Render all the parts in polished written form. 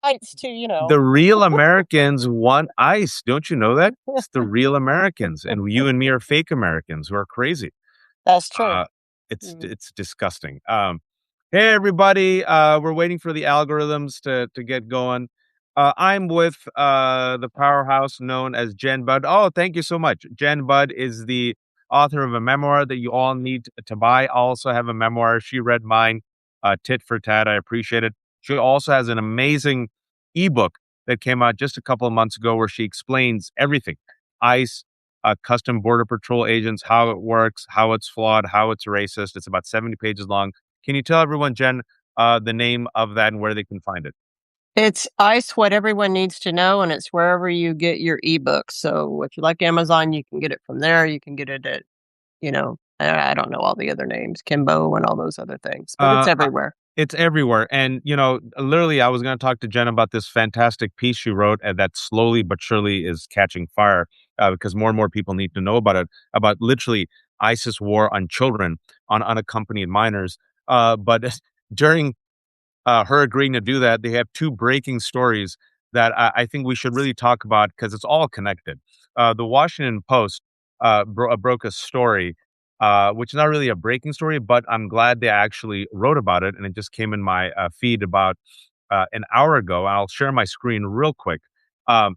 Rights to, The real Americans want ICE. Don't you know that? It's the real Americans, and you and me are fake Americans who are crazy. that's true. Uh, it's Mm. it's disgusting. Hey everybody, we're waiting for the algorithms to get going. I'm with the powerhouse known as Jen Budd. Oh, thank you so much. Jen Budd is the author of a memoir that you all need to buy. I also have a memoir. She read mine, tit for tat. I appreciate it. She also has an amazing ebook that came out just a couple of months ago where she explains everything. ICE, custom border patrol agents, how it works, how it's flawed, how it's racist. It's about 70 pages long. Can you tell everyone, Jen, the name of that and where they can find it? It's ICE, What Everyone Needs to Know, and it's wherever you get your ebooks. So if you like Amazon, you can get it from there. You can get it at, I don't know all the other names, Kimbo and all those other things, but it's Uh, I- everywhere. it's everywhere. And, literally, I was going to talk to Jen about this fantastic piece she wrote and that slowly but surely is catching fire because more and more people need to know about it, about literally ISIS war on children, on unaccompanied minors. But during her agreeing to do that, they have two breaking stories that I think we should really talk about because it's all connected. The Washington Post broke a story, which is not really a breaking story, but I'm glad they actually wrote about it, and it just came in my feed about an hour ago. I'll share my screen real quick. Um,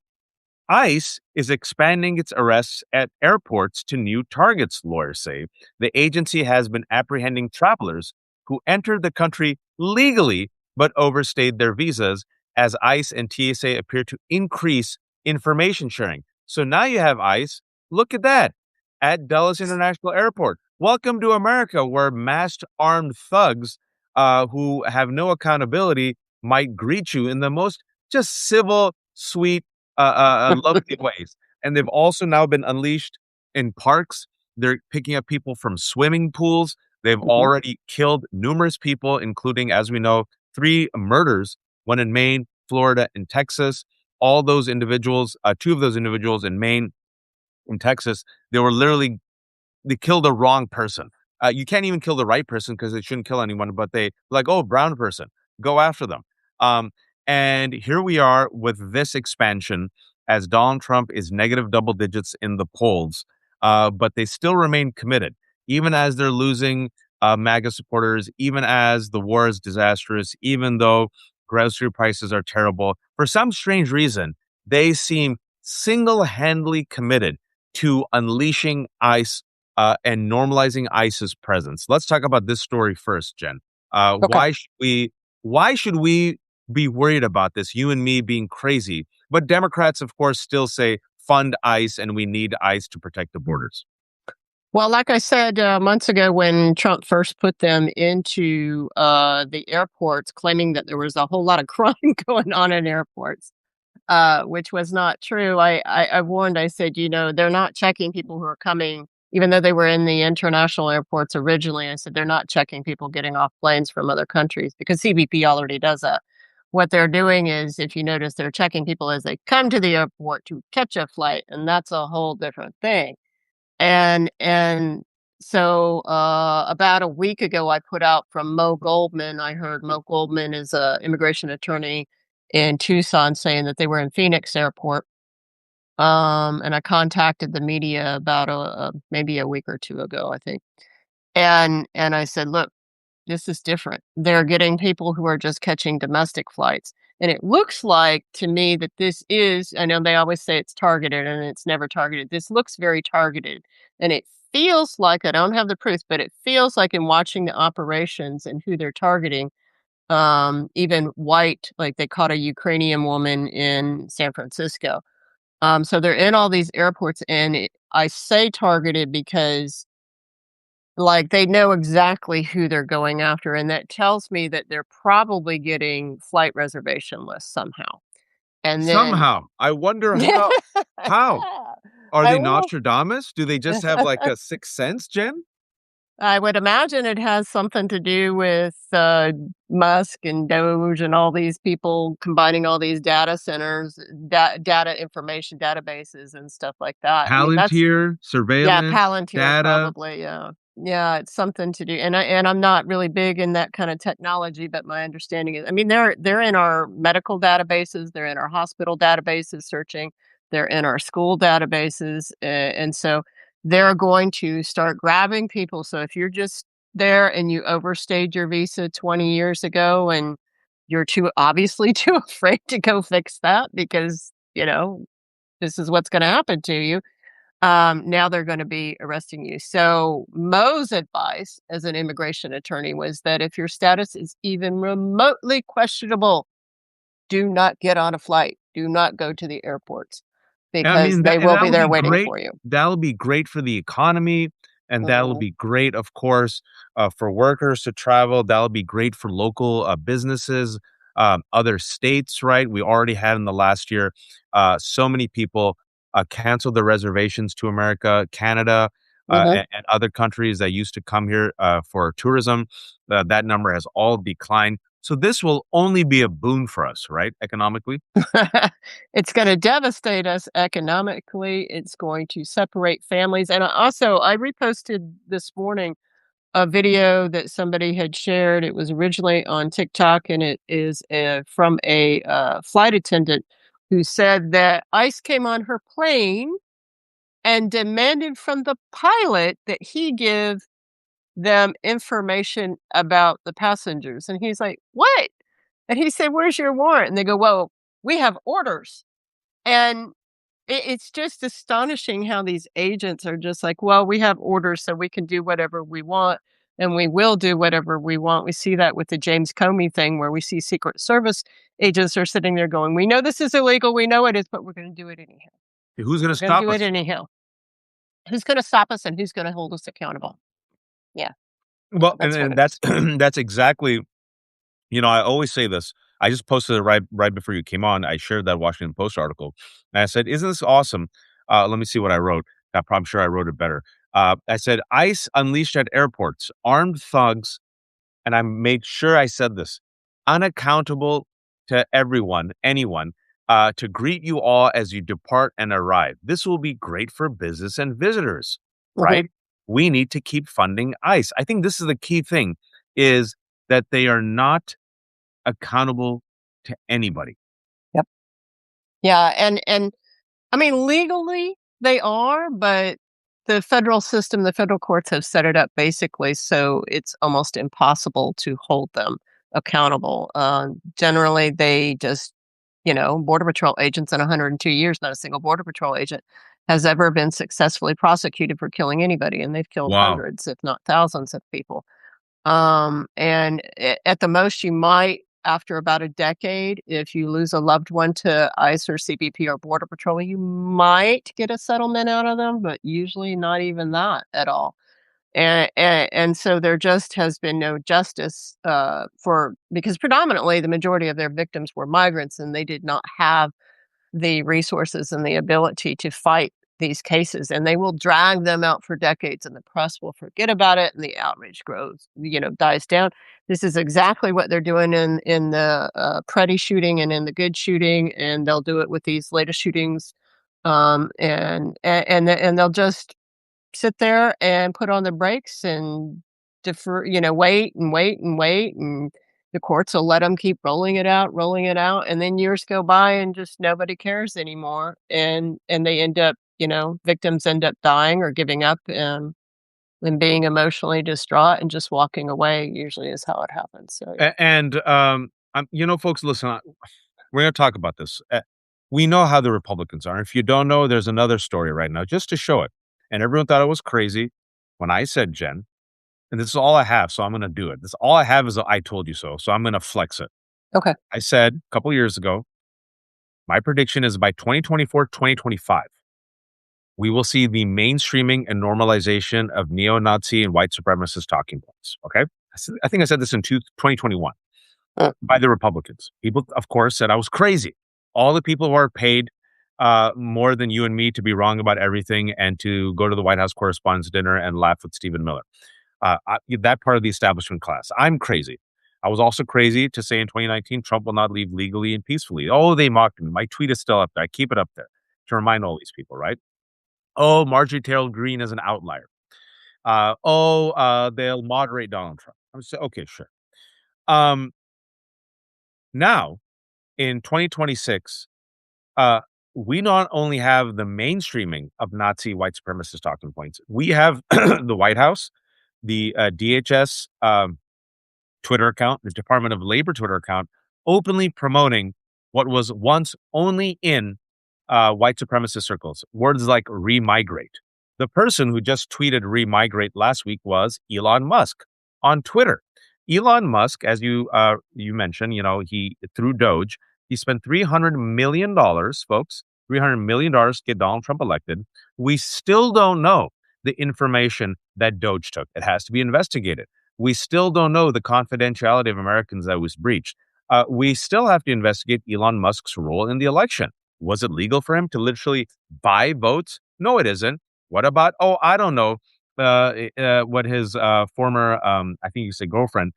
ICE is expanding its arrests at airports to new targets, lawyers say. The agency has been apprehending travelers who entered the country legally but overstayed their visas as ICE and TSA appear to increase information sharing. So now you have ICE. Look at that at Dulles International Airport. Welcome to America, where masked armed thugs who have no accountability might greet you in the most just civil, sweet, lovely ways. And they've also now been unleashed in parks. They're picking up people from swimming pools. They've Mhm. already killed numerous people, including, as we know, three murders, one in Maine, Florida, and Texas. All those individuals, two of those individuals in Maine and Texas, they were literally they kill the wrong person. You can't even kill the right person because they shouldn't kill anyone, but they like, oh, brown person, go after them. Um, and here we are with this expansion as Donald Trump is negative double digits in the polls, but they still remain committed, even as they're losing MAGA supporters, even as the war is disastrous, even though grocery prices are terrible. For some strange reason, they seem single handedly committed to unleashing ICE and normalizing ICE's presence. Let's talk about this story first, Jen. Okay. Why should we be worried about this? You and me being crazy, but Democrats, of course, still say fund ICE and we need ICE to protect the borders. Well, like I said months ago, when Trump first put them into the airports, claiming that there was a whole lot of crime going on in airports, which was not true. I warned, I said, they're not checking people who are coming, even though they were in the international airports originally. I said, they're not checking people getting off planes from other countries because CBP already does that. What they're doing is, if you notice, they're checking people as they come to the airport to catch a flight, and that's a whole different thing. And so about a week ago, I put out from Mo Goldman. I heard Mo Goldman is a immigration attorney in Tucson saying that they were in Phoenix Airport. And I contacted the media about maybe a week or two ago, I think. And I said, look, this is different. They're getting people who are just catching domestic flights. And it looks like to me that this is, I know they always say it's targeted and it's never targeted. This looks very targeted. And it feels like, I don't have the proof, but it feels like in watching the operations and who they're targeting, even white, like they caught a Ukrainian woman in San Francisco. So they're in all these airports. And I say targeted because like, they know exactly who they're going after, and that tells me that they're probably getting flight reservation lists somehow. And then Somehow, I wonder how. How are I they will Nostradamus? Do they just have like a sixth sense, Jen? I would imagine it has something to do with, Musk and Doge and all these people combining all these data centers, data information databases and stuff like that. I mean, that's Palantir, yeah, surveillance, Palantir data. probably, yeah. Yeah, it's something to do, and I'm not really big in that kinda technology, but my understanding is I mean, they're in our medical databases, they're in our hospital databases searching, they're in our school databases, and so they're going to start grabbing people, so if you're just there and you overstayed your visa 20 years ago and you're too obviously too afraid to go fix that because, this is what's gonna happen to you, now they're gonna be arresting you. So, Mo's advice as an immigration attorney was that if your status is even remotely questionable, do not get on a flight. Do not go to the airports I because mean, they will be that'll there be waiting great. for you. That'll be great for the economy, and that'll Mhm, be great, of course, for workers to travel. That'll be great for local, businesses, other states, right? We already had in the last year, so many people, cancel their reservations to America, Canada, mhm. and other countries that used to come here, for tourism. That number has all declined. So this will only be a boon for us, right, economically? It's gonna devastate us economically, it's going to separate families, and I reposted this morning a video that somebody had shared. It was originally on TikTok, and it is, from a, flight attendant who said that ICE came on her plane and demanded from the pilot that he give them information about the passengers, and he's like, "What?" And he said, "Where's your warrant?" And they go, "Well, we have orders." And it's just astonishing how these agents are just like, "Well, we have orders, so we can do whatever we want, and we will do whatever we want." We see that with the James Comey thing where we see Secret Service agents are sitting there going, "We know this is illegal, we know it is, but we're gonna do it anyhow. Who's gonna We're gonna stop do it us? anyhow. Who's gonna stop us and who's gonna hold us accountable?" Yeah, Well, and that's what and it that's is. that's exactly. I always say this. I just posted it right before you came on. I shared that Washington Post article, and I said, "Isn't this awesome?" Let me see what I wrote. I'm sure I wrote it better. I said, "ICE unleashed at airports, armed thugs," and I made sure I said this, "unaccountable to everyone, anyone, to greet you all as you depart and arrive. This will be great for business and visitors, Mhm. right? We need to keep funding ICE." I think this is the key thing: is that they are not accountable to anybody. Yep. Yeah, and I mean, legally, they are, but the federal system, the federal courts have set it up basically so it's almost impossible to hold them accountable. Generally, they just, Border Patrol agents in 102 years, not a single Border Patrol agent has ever been successfully prosecuted for killing anybody, and they've killed Wow. hundreds, if not thousands, of people. And at the most, you might, after about a decade, if you lose a loved one to ICE or CBP or Border Patrol, you might get a settlement out of them, but usually not even that at all. And so there just has been no justice for because predominantly the majority of their victims were migrants and they did not have the resources and the ability to fight these cases, and they will drag them out for decades, and the press will forget about it, and the outrage grows, dies down. This is exactly what they're doing in the Preddy shooting and in the Good shooting, and they'll do it with these latest shootings, and they'll just sit there and put on the brakes and defer, wait and wait and wait, and the courts will let them keep rolling it out, and then years go by and just nobody cares anymore, and they end up, victims end up dying or giving up and being emotionally distraught and just walking away usually is how it happens. So yeah. And folks, listen, we're going to talk about this. We know how the Republicans are. If you don't know, there's another story right now just to show it. And everyone thought it was crazy when I said, Jen, and this is all I have, so I'm going to do it. This all I have is a I told you so. So I'm going to flex it. Okay. I said a couple years ago, my prediction is by 2024, 2025, we will see the mainstreaming and normalization of neo-Nazi and white supremacist talking points. Okay. I think I said this in 2021 Mm. by the Republicans. People, of course, said I was crazy. All the people who are paid more than you and me to be wrong about everything and to go to the White House Correspondents' Dinner and laugh with Stephen Miller. That part of the establishment class. I'm crazy. I was also crazy to say in 2019, Trump will not leave legally and peacefully. Oh, they mocked me. My tweet is still up there. I keep it up there to remind all these people, right? Oh, Marjorie Taylor Greene is an outlier. They'll moderate Donald Trump. I was okay, sure. Um, Now in 2026, uh, we not only have the mainstreaming of Nazi white supremacist talking points, we have the White House, the DHS Twitter account, the Department of Labor Twitter account, openly promoting what was once only in white supremacist circles. Words like remigrate. The person who just tweeted remigrate last week was Elon Musk on Twitter. Elon Musk, as you mentioned, he through Doge, he spent $300 million, folks, $300 to get Donald Trump elected. We still don't know the information that Doge took. It has to be investigated. We still don't know the confidentiality of Americans that was breached. We still have to investigate Elon Musk's role in the election. Was it legal for him to literally buy votes? No, it isn't. What about, oh, I don't know, what his former, I think you said girlfriend,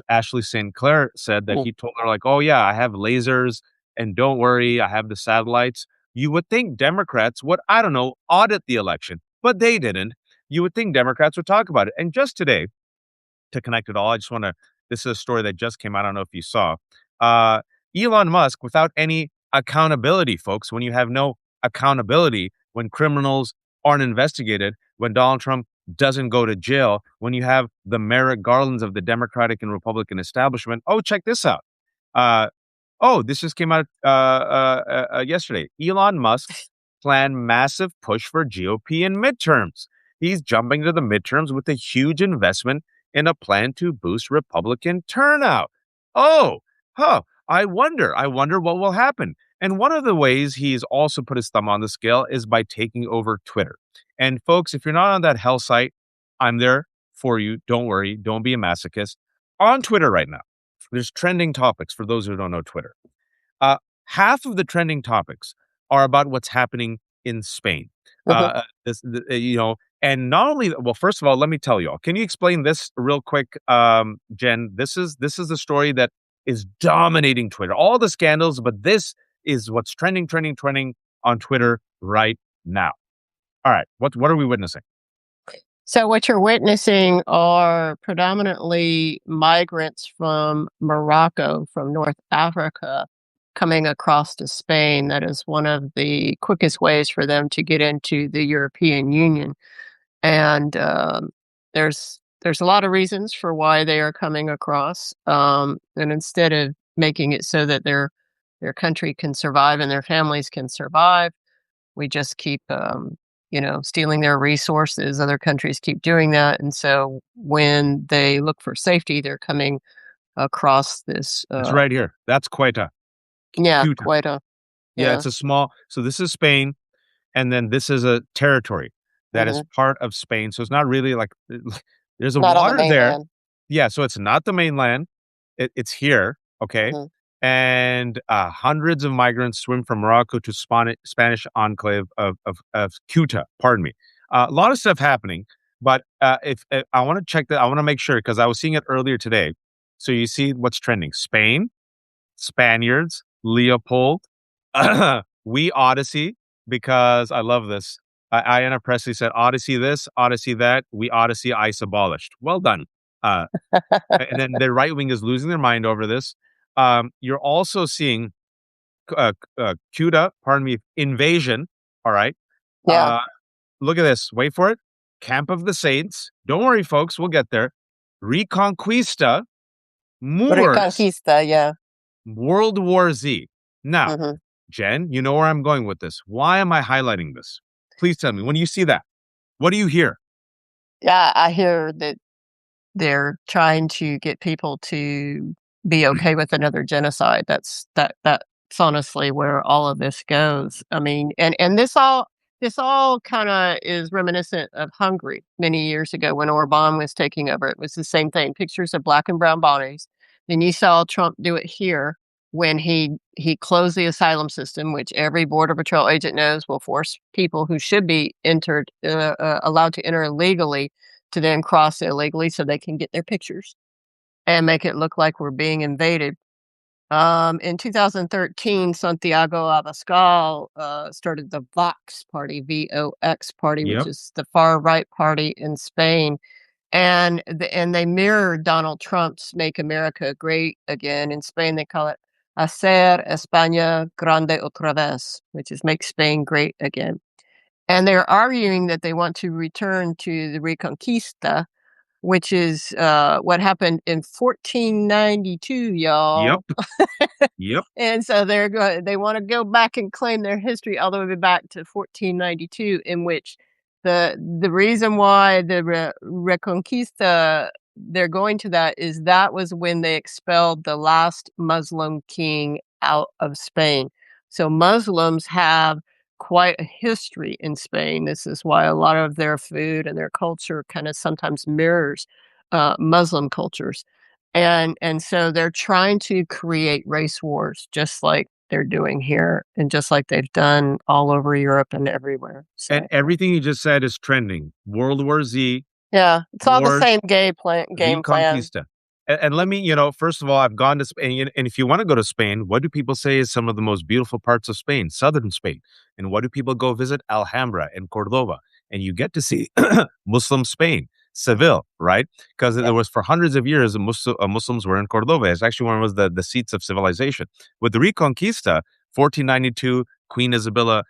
Ashley St. Clair said that Mm. he told her, like, oh, yeah, I have lasers and don't worry, I have the satellites. You would think Democrats would, I don't know, audit the election, but they didn't. You would think Democrats would talk about it. And just today, to connect it all, I just want to. This is a story that just came out. I don't know if you saw. Uh, Elon Musk, without any accountability, folks, when you have no accountability, when criminals aren't investigated, when Donald Trump doesn't go to jail, when you have the Merrick Garlands of the Democratic and Republican establishment. Oh, check this out. Uh, Oh, this just came out yesterday. Elon Musk planned massive push for GOP in midterms. He's jumping to the midterms with a huge investment in a plan to boost Republican turnout. Oh, huh. I wonder what will happen. And one of the ways he's also put his thumb on the scale is by taking over Twitter. And folks, if you're not on that hell site, I'm there for you. Don't worry. Don't be a masochist. On Twitter right now, there's trending topics for those who don't know Twitter. Uh, Half of the trending topics are about what's happening in Spain. Mhm. And not only well, first of all, let me tell you all. Can you explain this real quick, Jen? This is the story that is dominating Twitter. All the scandals, but this is what's trending on Twitter right now. All right, what are we witnessing? So what you're witnessing are predominantly migrants from Morocco, from North Africa, coming across to Spain. That is one of the quickest ways for them to get into the European Union. And there's a lot of reasons for why they are coming across. And instead of making it so that their country can survive and their families can survive, we just keep stealing their resources. Other countries keep doing that, and so when they look for safety, they're coming across this. It's right here. That's quite a Yeah, cute. quite a Yeah, yeah. it's a small. So this is Spain. And then this is a territory that is Hmm. part of Spain, so it's not really like there's a Not on the water there. mainland. Yeah, so it's not the mainland, it's here, okay? Hmm. And, hundreds of migrants swim from Morocco to Spanish enclave of Ceuta, pardon me. A lot of stuff happening, but, if I wanna check that I wanna make sure because I was seeing it earlier today. So you see what's trending, Spain, Spaniards, Leopold, We Odyssey, because I love this. Ayanna Presley said, Odyssey this, Odyssey that, We Odyssey ICE abolished. Well done. Uh, and then the right wing is losing their mind over this. You're also seeing CUDA, pardon me, invasion. All right. Yeah, Uh, Look at this. Wait for it. Camp of the Saints. Don't worry, folks. We'll get there. Reconquista, Moors, Reconquista. Yeah. World War Z. Now, Hmm. Jen, you know where I'm going with this. Why am I highlighting this? Please tell me. When you see that, what do you hear? Yeah, I hear that they're trying to get people to be okay with another genocide. That's honestly where all of this goes. I mean, and this all kind of is reminiscent of Hungary many years ago when Orban was taking over. It was the same thing. Pictures of black and brown bodies. Then you saw Trump do it here when he closed the asylum system, which every border patrol agent knows will force people who should be entered allowed to enter illegally to then cross illegally so they can get their pictures and make it look like we're being invaded. In 2013, Santiago Abascal started the Vox Party, VOX Party, which Yep. is the far right party in Spain, and they mirrored Donald Trump's "Make America Great Again." In Spain, they call it "Hacer España Grande otra vez," which is "Make Spain Great Again." And they're arguing that they want to return to the Reconquista, which is what happened in 1492, Yep. y'all. Yep. And so they wanna go back and claim their history all the way back to 1492, in which the reason why the Reconquista, they're going to that, is that was when they expelled the last Muslim king out of Spain. So Muslims have quite a history in Spain. This is why a lot of their food and their culture kinda sometimes mirrors, Muslim cultures. And so they're trying to create race wars just like they're doing here and just like they've done all over Europe and everywhere. And So, everything you just said is trending. World War Z, yeah, it's all the wars, same game plan. Reconquista. And let me, first of all, I've gone to Spain. And if you want to go to Spain, what do people say is some of the most beautiful parts of Spain? Southern Spain. And what do people go visit? Alhambra and Cordoba. And you get to see Muslim Spain, Seville, right? Because Yeah. there was for hundreds of years, Muslims were in Cordoba. It's actually one of the seats of civilization. With the Reconquista, 1492, Queen Isabella,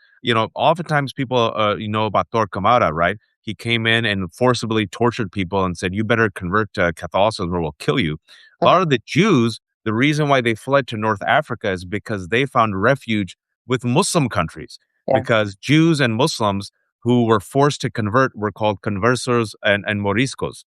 oftentimes people, know about Torquemada, right? He came in and forcibly tortured people and said, "You better convert to Catholicism or we'll kill you." A lot Mhm. of the Jews, the reason why they fled to North Africa is because they found refuge with Muslim countries, Yeah. because Jews and Muslims who were forced to convert were called conversos and moriscos.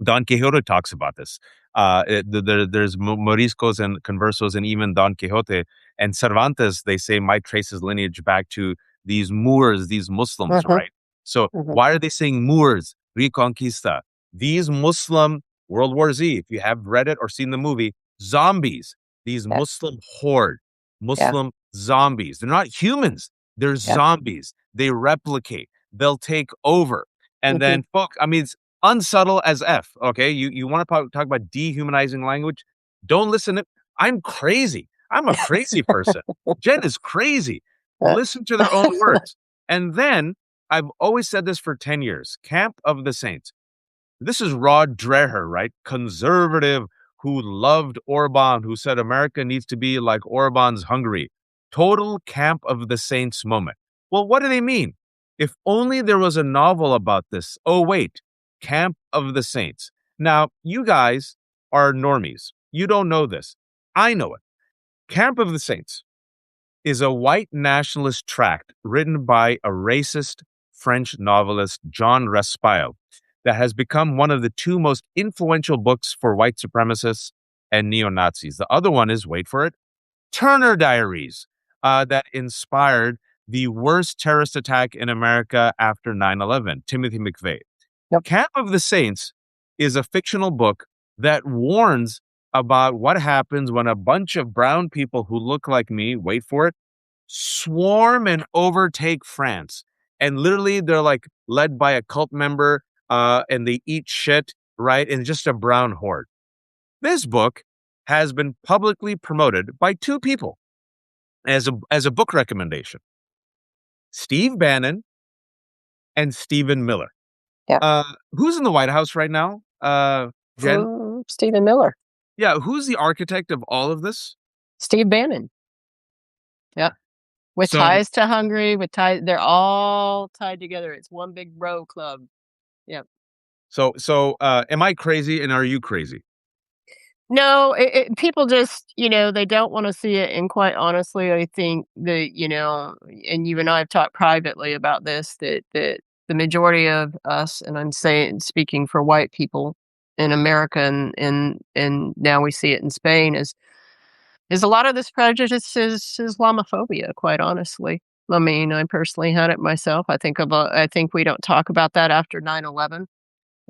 Don Quixote talks about this. There's Moriscos and Conversos and even Don Quixote. And Cervantes, they say, might trace his lineage back to these Moors, these Muslims, Mhm, right? So mhm. why are they saying Moors, Reconquista? These Muslim World War Z, if you have read it or seen the movie, zombies, these Yeah, Muslim horde, yeah, Muslim zombies. They're not humans, they're yeah. zombies. They replicate, they'll take over. And Mhm. then, fuck, I mean, unsubtle as F. Okay, you want to talk about dehumanizing language? Don't listen to. I'm crazy. I'm a crazy person. Jen is crazy. Uh, Listen to their own words. And then I've always said this for 10 years. Camp of the Saints. This is Rod Dreher, right? Conservative who loved Orban, who said America needs to be like Orban's Hungary. Total Camp of the Saints moment. Well, what do they mean? If only there was a novel about this. Oh, wait, Camp of the Saints. Now, you guys are normies. You don't know this. I know it. Camp of the Saints is a white nationalist tract written by a racist French novelist, John Raspail, that has become one of the two most influential books for white supremacists and neo Nazis. The other one is, wait for it, Turner Diaries, that inspired the worst terrorist attack in America after 9/11. Timothy McVeigh. yep. Camp of the Saints is a fictional book that warns about what happens when a bunch of brown people who look like me, wait for it, swarm and overtake France. And literally, they're like led by a cult member, and they eat shit, right? And just a brown horde. This book has been publicly promoted by two people as a book recommendation: Steve Bannon and Stephen Miller. Yeah. Who's in the White House right now? Jen? Stephen Miller, Yeah, who's the architect of all of this? Steve Bannon. Yeah. With So, ties to Hungary, with ties, they're all tied together. It's one big bro club. Yep. am I crazy and are you crazy? No, people just, they don't wanna see it, and quite honestly, I think that, and you and I have talked privately about this, that the majority of us, and I'm saying speaking for white people in America, and now we see it in Spain, is a lot of this prejudice is Islamophobia, quite honestly. I mean, I personally had it myself. I think we don't talk about that after 9/11.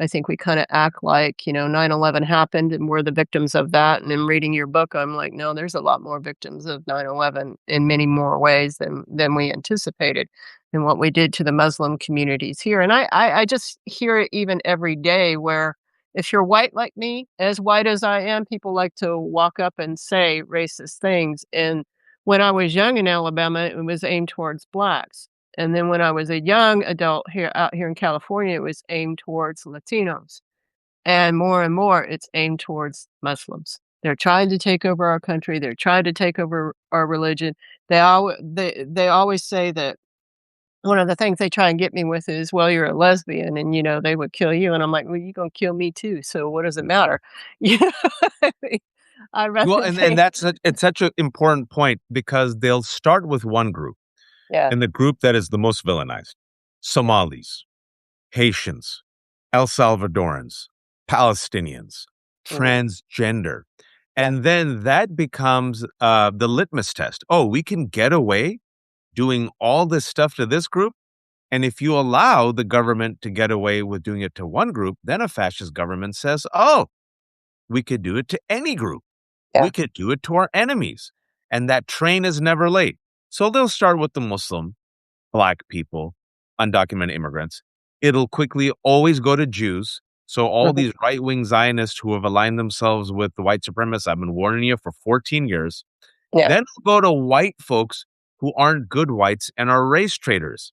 I think we kinda act like, 9/11 happened and we're the victims of that, and in reading your book, I'm like, "No, there's a lot more victims of 9/11 in many more ways than we anticipated, and what we did to the Muslim communities here." And I just hear it even every day where, if you're white like me, as white as I am, people like to walk up and say racist things. And when I was young in Alabama, it was aimed towards blacks. And then when I was a young adult here out here in California, it was aimed towards Latinos. And more, it's aimed towards Muslims. They're trying to take over our country. They're trying to take over our religion. They always say that one of the things they try and get me with is, "Well, you're a lesbian and, they would kill you." And I'm like, "Well, you're gonna kill me too, so what does it matter?" You know what I mean? I'd Well, rather and they it's such an important point because they'll start with one group, Yeah. and the group that is the most villainized: Somalis, Haitians, El Salvadorans, Palestinians, Mhm. transgender. Yeah. And then that becomes the litmus test. Oh, we can get away doing all this stuff to this group. And if you allow the government to get away with doing it to one group, then a fascist government says, oh, we could do it to any group. We Yeah. could do it to our enemies. And that train is never late. So they'll start with the Muslim, Black people, undocumented immigrants. It'll quickly always go to Jews. So all Mhm. these right-wing Zionists who have aligned themselves with the white supremacists, I've been warning you for 14 years. Yeah. Then we'll go to white folks who aren't good whites and are race traitors.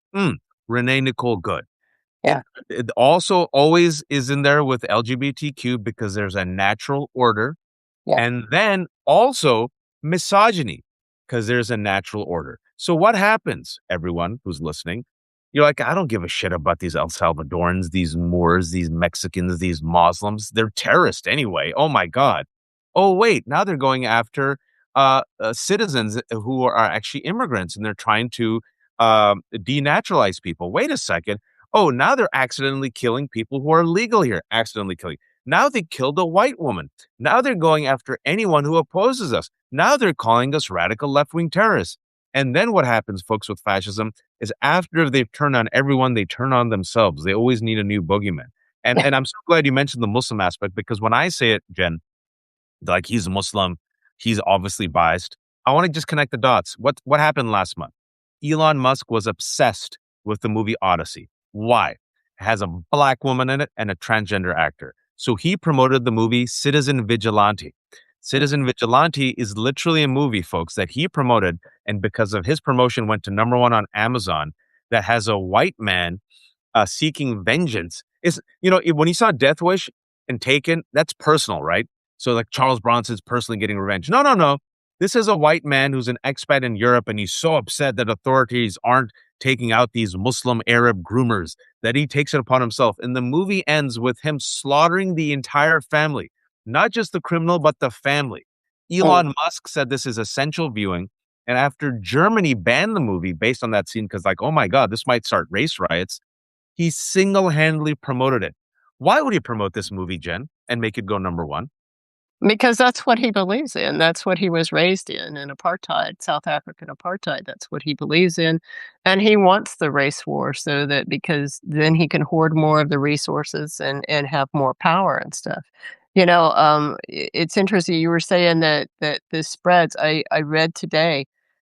Renee Nicole Good. It, Yeah. it also always is in there with LGBTQ because there's a natural order, Yeah. and then also misogyny, because there's a natural order. So what happens, everyone who's listening? You're like, I don't give a shit about these El Salvadorans, these Moors, these Mexicans, these Muslims. They're terrorists anyway. Oh my God. Oh, wait. Now they're going after citizens who are actually immigrants and they're trying to denaturalize people. Wait a second. Oh, now they're accidentally killing people who are legal here. Accidentally killing. Now they killed a white woman. Now they're going after anyone who opposes us. Now they're calling us radical left wing terrorists. And then what happens, folks, with fascism is after they've turned on everyone, they turn on themselves. They always need a new boogeyman. And I'm so glad you mentioned the Muslim aspect because when I say it, Jen, like he's a Muslim, he's obviously biased. I want to just connect the dots. What happened last month? Elon Musk was obsessed with the movie Odyssey. Why? It has a black woman in it and a transgender actor. So he promoted the movie Citizen Vigilante. Citizen Vigilante is literally a movie, folks, that he promoted, and because of his promotion, went to #1 on Amazon. That has a white man seeking vengeance. Is when you saw Death Wish and Taken, that's personal, right? So like Charles Bronson's personally getting revenge. No, no, no. This is a white man who's an expat in Europe, and he's so upset that authorities aren't taking out these Muslim Arab groomers that he takes it upon himself. And the movie ends with him slaughtering the entire family, not just the criminal, but the family. Mm. Elon Musk said this is essential viewing. And after Germany banned the movie based on that scene, because like, oh my God, this might start race riots, he single-handedly promoted it. Why would he promote this movie, Jen, and make it go #1? Because that's what he believes in. That's what he was raised in apartheid, South African apartheid. That's what he believes in. And he wants the race war so that because then he can hoard more of the resources and have more power and stuff. It's interesting. You were saying that this spreads. I read today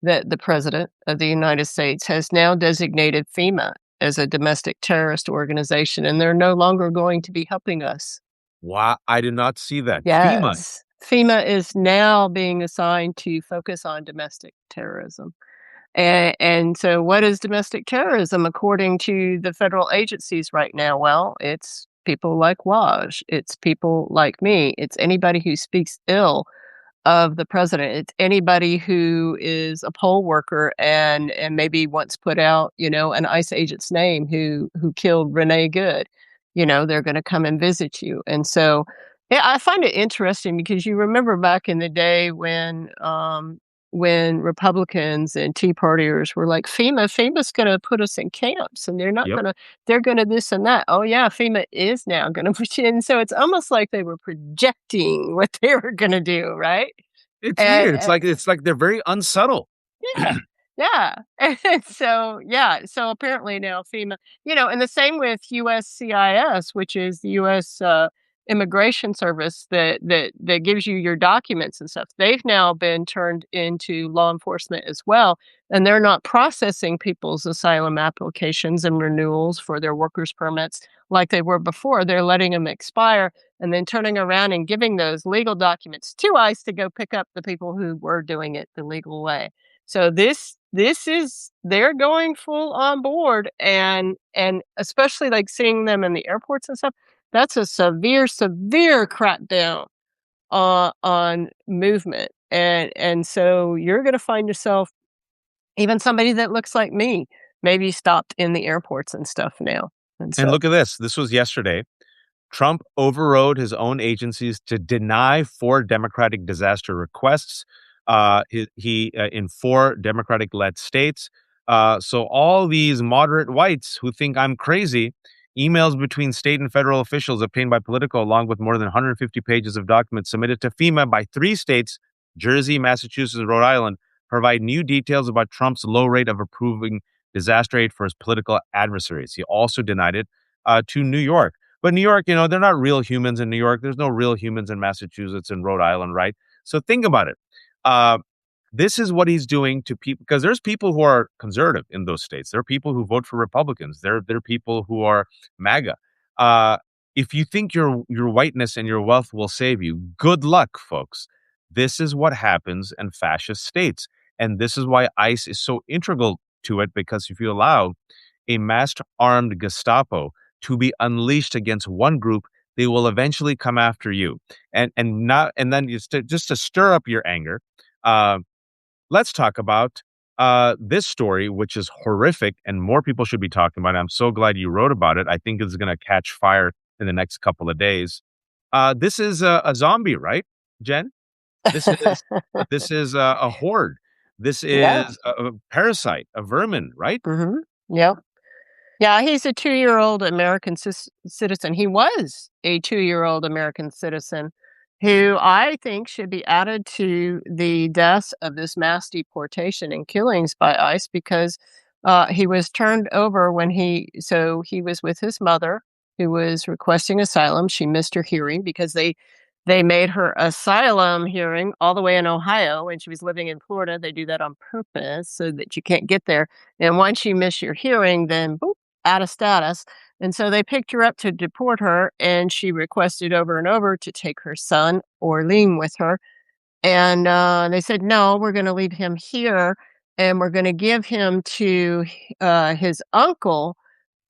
that the president of the United States has now designated FEMA as a domestic terrorist organization, and they're no longer going to be helping us. Wow, I did not see that. FEMA. Yes. FEMA is now being assigned to focus on domestic terrorism. And so what is domestic terrorism according to the federal agencies right now? Well, it's people like Waj, it's people like me, it's anybody who speaks ill of the president. It's anybody who is a poll worker and maybe once put out, an ICE agent's name who killed Renee Good. They're going to come and visit you. And so, yeah, I find it interesting because you remember back in the day when Republicans and Tea Partiers were like, FEMA's going to put us in camps, and Yep. they're going to this and that. Oh yeah, FEMA is now going to put you in. So it's almost like they were projecting what they were going to do, right? It's And, weird. It's like they're very unsubtle. yeah, yeah. And so, yeah, so apparently now FEMA, and the same with USCIS, which is the US immigration service that gives you your documents and stuff. They've now been turned into law enforcement as well, and they're not processing people's asylum applications and renewals for their workers permits like they were before. They're letting them expire and then turning around and giving those legal documents to ICE to go pick up the people who were doing it the legal way. So this is they're going full on board, and especially like seeing them in the airports and stuff, that's a severe crackdown on movement. And so you're gonna find yourself, even somebody that looks like me, maybe stopped in the airports and stuff now. And And so look at this. This was yesterday. Trump overrode his own agencies to deny 4 Democratic disaster requests. In 4 Democratic-led states. So all these moderate whites who think I'm crazy, emails between state and federal officials obtained by Politico, along with more than 150 pages of documents submitted to FEMA by 3 states, Jersey, Massachusetts, and Rhode Island, provide new details about Trump's low rate of approving disaster aid for his political adversaries. He also denied it to New York. But New York, they're not real humans in New York. There's no real humans in Massachusetts and Rhode Island, right? So think about it. Uh, this is what he's doing to people, because there's people who are conservative in those states. There are people who vote for Republicans. There are people who are MAGA. Uh, if you think your whiteness and your wealth will save you, good luck, folks. This is what happens in fascist states, and this is why ICE is so integral to it. Because if you allow a masked armed Gestapo to be unleashed against one group, they will eventually come after you. And then just to stir up your anger, uh, let's talk about this story, which is horrific, and more people should be talking about it. I'm so glad you wrote about it. I think it's going to catch fire in the next couple of days. This is a zombie, right, Jen? This is a horde. This yeah. is a parasite, a vermin, right? Yeah. Yeah, he's a two-year-old American citizen. He was a two-year-old American citizen who I think should be added to the deaths of this mass deportation and killings by ICE, because he was turned over when he was with his mother, who was requesting asylum. She missed her hearing because they made her asylum hearing all the way in Ohio when she was living in Florida. They do that on purpose so that you can't get there. And once you miss your hearing, then boop, out of status. And so they picked her up to deport her, and she requested over and over to take her son, Orlean, with her. And they said, no, we're going to leave him here, and we're going to give him to his uncle,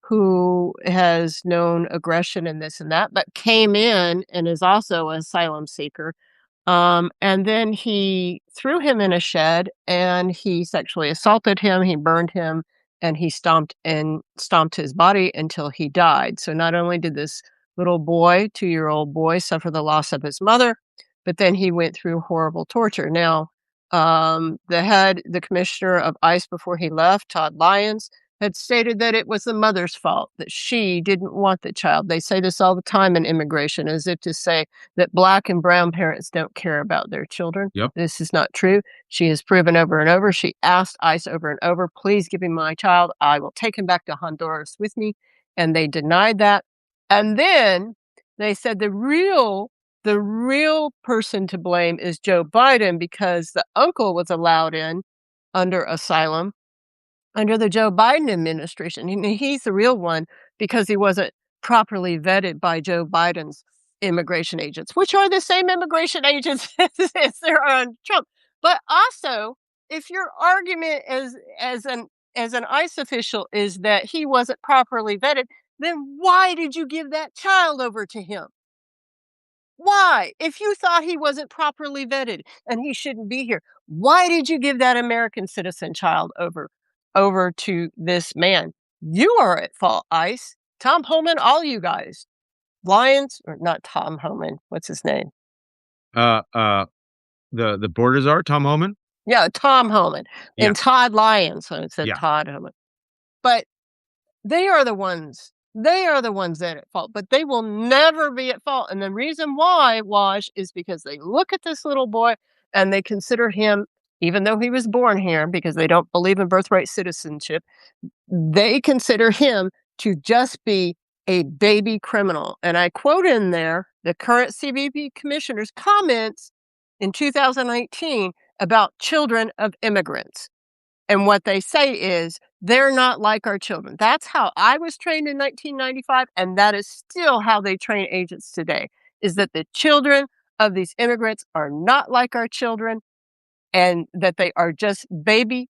who has known aggression and this and that, but came in and is also an asylum seeker. And then he threw him in a shed and he sexually assaulted him. He burned him and he stomped his body until he died. So not only did this little boy, 2-year-old boy, suffer the loss of his mother, but then he went through horrible torture. Now, the commissioner of ICE before he left, Todd Lyons, had stated that it was the mother's fault, that she didn't want the child. They say this all the time in immigration, as if to say that Black and brown parents don't care about their children. Yep. This is not true. She has proven over and over. She asked ICE over and over, please give me my child. I will take him back to Honduras with me. And they denied that. And then they said the real person to blame is Joe Biden, because the uncle was allowed in under asylum under the Joe Biden administration. He's the real one because he wasn't properly vetted by Joe Biden's immigration agents, which are the same immigration agents as there are on Trump. But also, if your argument as an ICE official is that he wasn't properly vetted, then why did you give that child over to him? Why? If you thought he wasn't properly vetted and he shouldn't be here, why did you give that American citizen child over to this man? You are at fault, ICE. Tom Homan, all you guys. Lyons, or not Tom Homan, what's his name? Uh, uh, the borders are Tom Homan. Yeah, Tom Homan. Yeah, And Todd Lyons, so it said yeah. Todd Homan. But they are the ones that are at fault, but they will never be at fault. And the reason why, Waj, is because they look at this little boy and they consider him, even though he was born here, because they don't believe in birthright citizenship, they consider him to just be a baby criminal. And I quote in there the current CBP commissioner's comments in 2019 about children of immigrants. And what they say is, they're not like our children. That's how I was trained in 1995, and that is still how they train agents today, is that the children of these immigrants are not like our children, and that they are just baby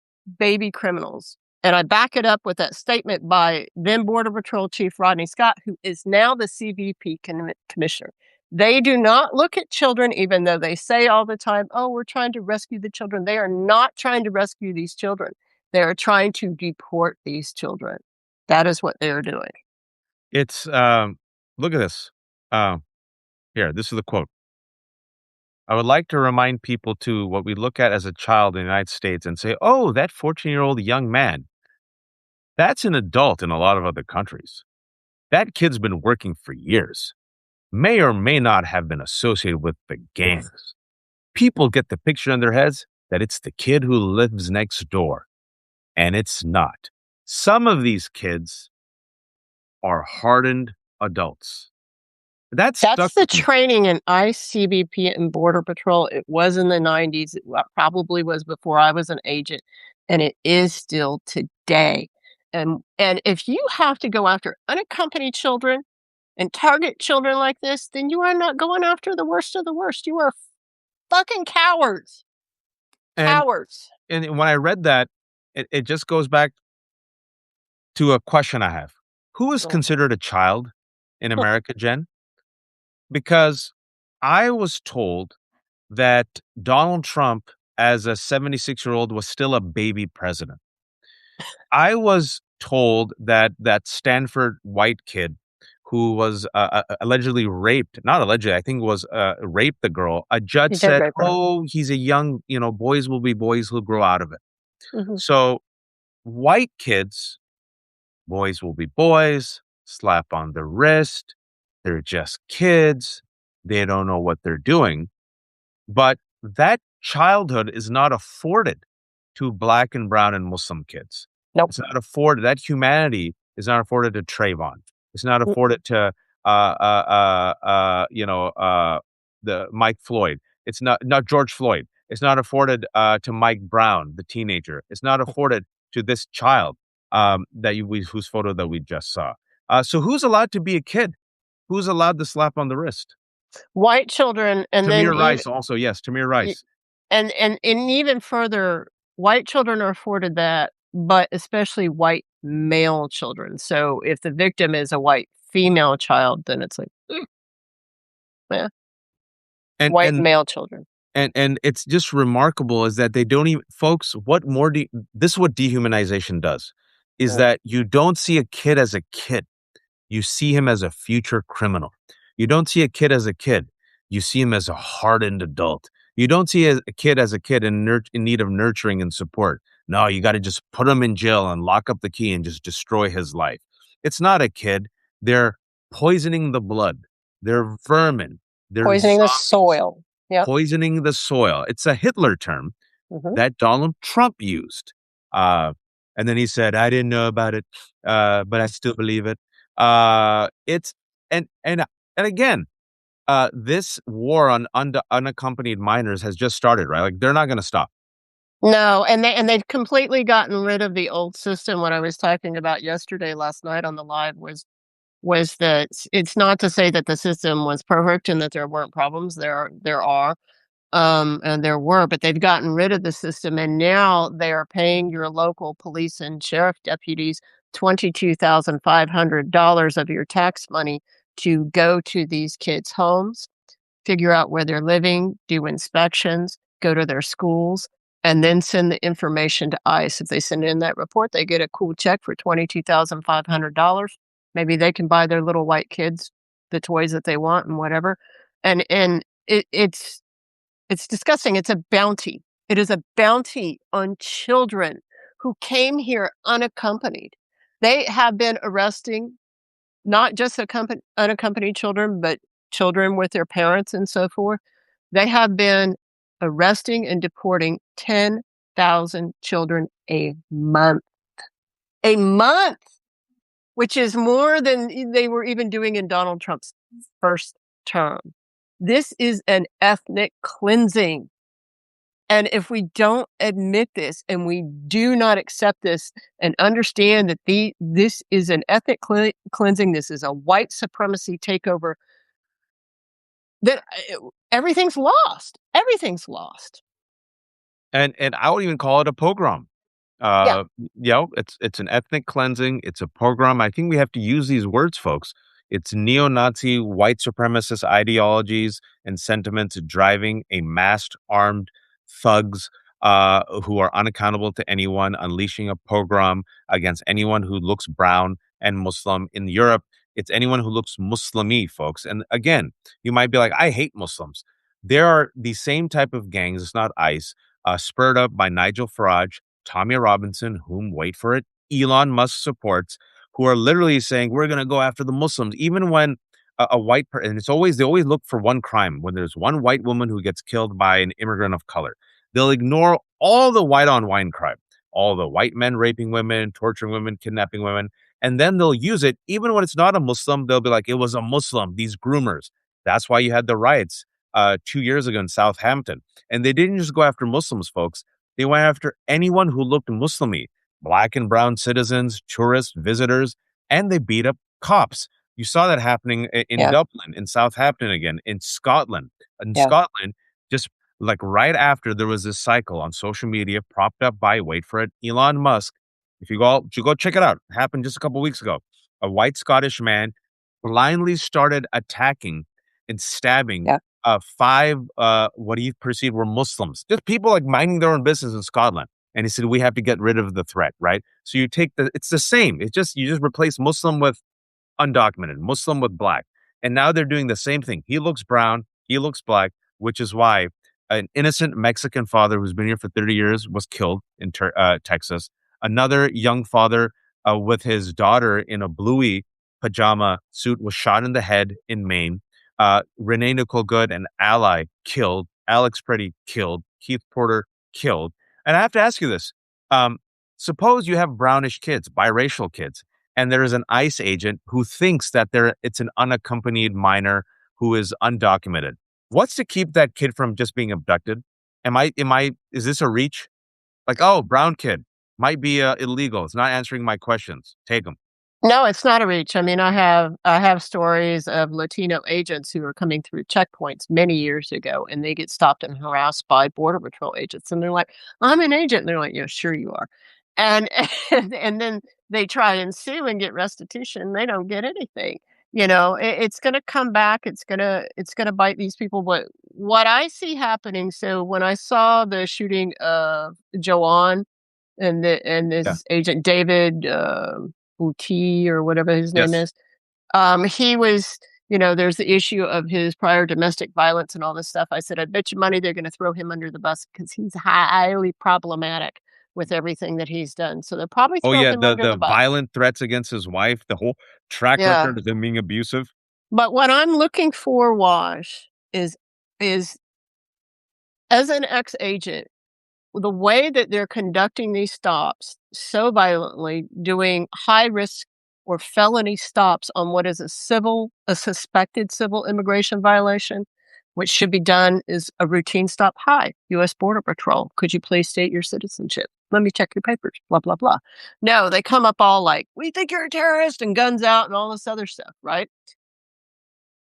criminals. And I back it up with that statement by then Border Patrol Chief Rodney Scott, who is now the CBP commissioner. They do not look at children, even though they say all the time, oh, we're trying to rescue the children. They are not trying to rescue these children. They are trying to deport these children. That is what they are doing. It's look at this. Here, this is the quote. I would like to remind people to what we look at as a child in the United States and say, oh, that 14-year-old young man, that's an adult in a lot of other countries. That kid's been working for years, may or may not have been associated with the gangs. People get the picture in their heads that it's the kid who lives next door, and it's not. Some of these kids are hardened adults. That stuck That's the with me. training in ICE, CBP, and Border Patrol. It was in the 90s. It probably was before I was an agent, and it is still today. And if you have to go after unaccompanied children and target children like this, then you are not going after the worst of the worst. You are fucking cowards. And Cowards. and when I read that, it just goes back to a question I have. Who is Mhm. considered a child in America, Jen? Because I was told that Donald Trump, as a 76-year-old, was still a baby president. I was told that that Stanford white kid who was allegedly raped, not allegedly, I think was raped the girl. A judge You did said, right there. "Oh, he's a young, boys will be boys. He'll grow out of it." Mhm. So white kids, boys will be boys. Slap on the wrist. They're just kids. They don't know what they're doing. But that childhood is not afforded to Black and brown and Muslim kids. Nope. It's not afforded. That humanity is not afforded to Trayvon. It's not Mm. afforded to, the Mike Floyd. It's not George Floyd. It's not afforded to Mike Brown, the teenager. It's not afforded to this child whose photo that we just saw. So who's allowed to be a kid? Who's allowed to slap on the wrist? White children, and then Tamir even Rice also, yes, Tamir y- Rice. and even further, white children are afforded that, but especially white male children. So if the victim is a white female child, then it's like, yeah, And white and male children. and it's just remarkable is that they don't even folks, what more do this is what dehumanization does, is Mm. that you don't see a kid as a kid. You see him as a future criminal. You don't see a kid as a kid. You see him as a hardened adult. You don't see a kid as a kid in need of nurturing and support. No, you got to just put him in jail and lock up the key and just destroy his life. It's not a kid. They're poisoning the blood. They're vermin. They're Poisoning the zombies soil. Yep. poisoning the soil. It's a Hitler term Hmm. that Donald Trump used. Uh, and then he said, I didn't know about it, but I still believe it. It's and again, this war on unaccompanied minors has just started, right? Like they're not going to stop. No, and they've completely gotten rid of the old system. What I was talking about yesterday, last night on the live was that it's not to say that the system was perfect and that there weren't problems. There are, and there were, but they've gotten rid of the system, and now they are paying your local police and sheriff deputies $22,500 of your tax money to go to these kids' homes, figure out where they're living, do inspections, go to their schools, and then send the information to ICE. If they send in that report, they get a cool check for $22,500. Maybe they can buy their little white kids the toys that they want and whatever. And it's disgusting. It's a bounty. It is a bounty on children who came here unaccompanied. They have been arresting not just unaccompanied children, but children with their parents and so forth. They have been arresting and deporting 10,000 children a month. A month, which is more than they were even doing in Donald Trump's first term. This is an ethnic cleansing. And if we don't admit this and we do not accept this and understand that this is an ethnic cleansing, this is a white supremacy takeover, then everything's lost. Everything's lost. And I would even call it a pogrom. Yeah, It's an ethnic cleansing. It's a pogrom. I think we have to use these words, folks. It's neo-Nazi, white supremacist ideologies and sentiments driving a masked, armed thugs who are unaccountable to anyone, unleashing a pogrom against anyone who looks brown and Muslim. In Europe, it's anyone who looks Muslimy, folks. And again, you might be like, I hate Muslims. There are the same type of gangs. It's not ICE, spurred up by Nigel Farage, Tommy Robinson, whom, wait for it, Elon Musk supports, who are literally saying, we're going to go after the Muslims, even when a white person, and they always look for one crime. When there's one white woman who gets killed by an immigrant of color, they'll ignore all the white on white crime, all the white men raping women, torturing women, kidnapping women. And then they'll use it, even when it's not a Muslim, they'll be like, it was a Muslim, these groomers. That's why you had the riots 2 years ago in Southampton. And they didn't just go after Muslims, folks. They went after anyone who looked Muslimy, black and brown citizens, tourists, visitors, and they beat up cops. You saw that happening in yeah, Dublin, in Southampton again, in Scotland. In yeah, Scotland, just like right after there was this cycle on social media propped up by, wait for it, Elon Musk. If you go check it out, it happened just a couple weeks ago. A white Scottish man blindly started attacking and stabbing yeah. five what he perceived were Muslims, just people like minding their own business in Scotland. And he said, we have to get rid of the threat, right? So it's the same. You just replace Muslim with undocumented, Muslim with black. And now they're doing the same thing. He looks brown, he looks black, which is why an innocent Mexican father who's been here for 30 years was killed in Texas. Another young father with his daughter in a bluey pajama suit was shot in the head in Maine. Renee Nicole Good, an ally, killed. Alex Pretty killed. Keith Porter killed. And I have to ask you this. Um, Suppose you have brownish kids, biracial kids, and there is an ICE agent who thinks that it's an unaccompanied minor who is undocumented. What's to keep that kid from just being abducted? Is this a reach? Like, oh, brown kid might be illegal. It's not answering my questions. Take him. No, it's not a reach. I mean, I have stories of Latino agents who are coming through checkpoints many years ago, and they get stopped and harassed by Border Patrol agents, and they're like, "I'm an agent," and they're like, "Yeah, sure you are," and and then they try and sue and get restitution. They don't get anything. It's going to come back. It's gonna bite these people. But what I see happening. So when I saw the shooting of Joanne and Yeah. this agent David. Bouti or whatever his name Yes. is. He was, there's the issue of his prior domestic violence and all this stuff. I said, I bet you money they're going to throw him under the bus because he's highly problematic with everything that he's done. So they'll probably Oh throw yeah, him under the the bus. violent threats against his wife, the whole track Yeah. record of him being abusive. But what I'm looking for, Wash, is as an ex agent, the way that they're conducting these stops so violently, doing high risk or felony stops on what is a suspected civil immigration violation, which should be done is a routine stop. Hi, U.S. Border Patrol. Could you please state your citizenship? Let me check your papers, blah, blah, blah. No, they come up all like, we think you're a terrorist and guns out and all this other stuff, right?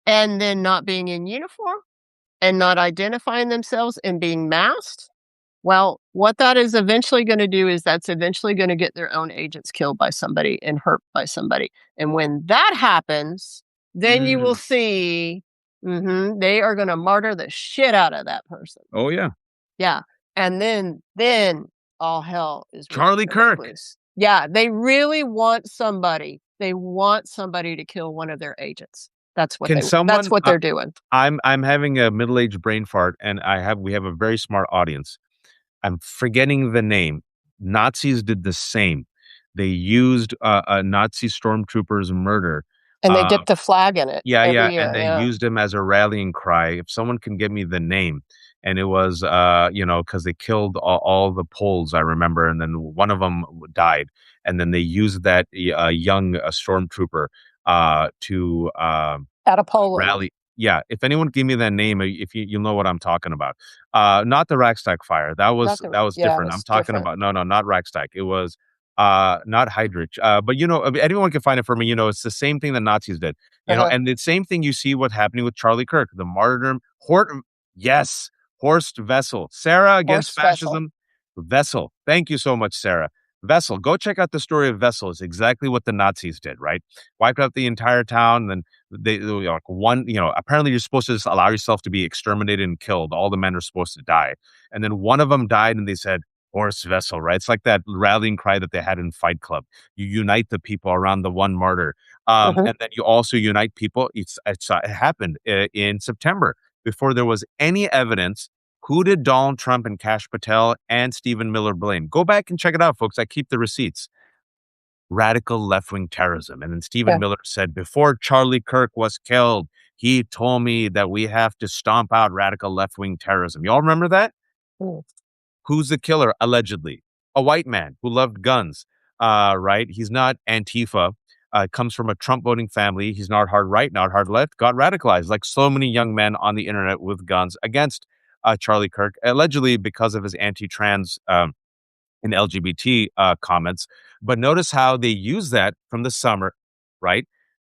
And then not being in uniform and not identifying themselves and being masked. Well, what that is eventually gonna do is that's eventually gonna get their own agents killed by somebody and hurt by somebody, and when that happens, then you will Mm. see they are gonna martyr the shit out of that person. Oh yeah, Yeah, and then all hell is really Charlie gonna break Kirk. loose. Yeah, they really want somebody to kill one of their agents. Can That's someone? what they're doing. I'm having a middle aged brain fart, and we have a very smart audience. I'm forgetting the name. Nazis did the same. They used a Nazi stormtrooper's murder. And they Uh, dip the flag in it yeah, every yeah, year, and they yeah. used him as a rallying cry. If someone can give me the name, and it was, because they killed all the Poles, I remember, and then one of them died, and then they used that young stormtrooper to Out of Poland. rally. Yeah, if anyone give me that name, if you know what I'm talking about. Not the Reichstag fire. Not the That was yeah, it different. I'm was talking different. about no, not Reichstag. It was not Heydrich. But anyone can find it for me. It's the same thing the Nazis did. Uh-huh. And the same thing you see what's happening with Charlie Kirk, the martyrdom. Yes, Horst Wessel. Sarah against Horse vessel. fascism. Wessel. Thank you so much, Sarah. Wessel. Go check out the story of Wessel. It's exactly what the Nazis did, right? Wiped out the entire town. Then they were like one, apparently you're supposed to just allow yourself to be exterminated and killed. All the men are supposed to die. And then one of them died and they said, Horst Wessel, right? It's like that rallying cry that they had in Fight Club. You unite the people around the one martyr. Mhm. And then you also unite people. It happened in September before there was any evidence. Who did Donald Trump and Kash Patel and Stephen Miller blame? Go back and check it out, folks. I keep the receipts. Radical left-wing terrorism. And then Stephen Yeah. Miller said, before Charlie Kirk was killed, he told me that we have to stomp out radical left-wing terrorism. Y'all remember that? Mm. Who's the killer, allegedly? A white man who loved guns, right? He's not Antifa, comes from a Trump voting family. He's not hard right, not hard left, got radicalized like so many young men on the internet with guns against Charlie Kirk, allegedly because of his anti-trans and LGBT comments. But notice how they use that from the summer, right?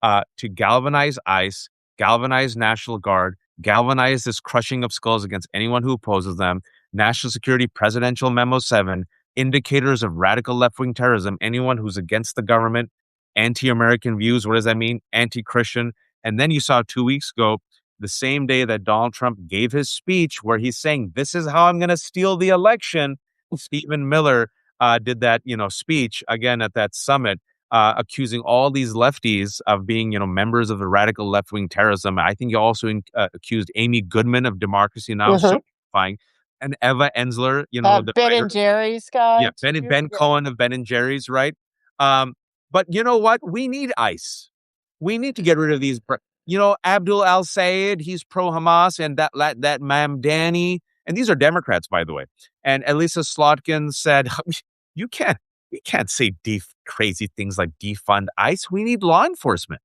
To galvanize ICE, galvanize National Guard, galvanize this crushing of skulls against anyone who opposes them. National Security Presidential Memo 7, indicators of radical left wing terrorism, anyone who's against the government, anti American views. What does that mean? Anti Christian. And then you saw 2 weeks ago, the same day that Donald Trump gave his speech where he's saying, this is how I'm going to steal the election. Stephen Miller did that, speech again at that summit, accusing all these lefties of being, members of the radical left-wing terrorism. I think he also accused Amy Goodman of Democracy Now! So Mhm. fine, and Eva Ensler, the Ben writer, and Jerry's yeah, guy Ben too. Ben Yeah. Cohen of Ben and Jerry's, right? Um, but you know what? We need ICE. We need to get rid of these. Abdul Al Sayed, he's pro Hamas, and that Mam Danny, and these are Democrats, by the way. And Elisa Slotkin said, "You can't, we can't say crazy things like defund ICE. We need law enforcement."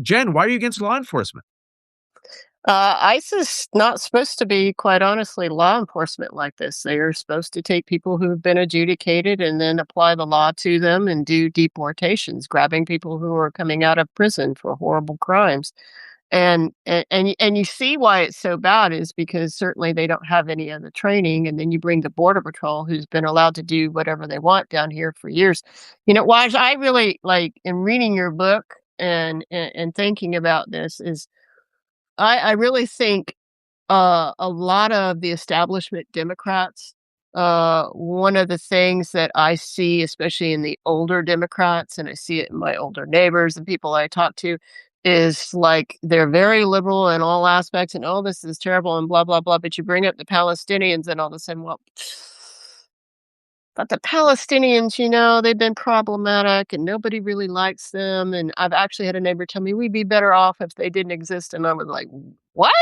Jen, why are you against law enforcement? ICE is not supposed to be, quite honestly, law enforcement like this. They are supposed to take people who have been adjudicated and then apply the law to them and do deportations, grabbing people who are coming out of prison for horrible crimes. And you see why it's so bad is because certainly they don't have any of the training, and then you bring the border patrol who's been allowed to do whatever they want down here for years. Waj, I really like in reading your book and thinking about this is I really think a lot of the establishment Democrats, one of the things that I see, especially in the older Democrats, and I see it in my older neighbors and people I talk to, is like they're very liberal in all aspects and oh, this is terrible and blah, blah, blah. But you bring up the Palestinians and all of a sudden, well, but the Palestinians, they've been problematic and nobody really likes them. And I've actually had a neighbor tell me we'd be better off if they didn't exist. And I was like, what?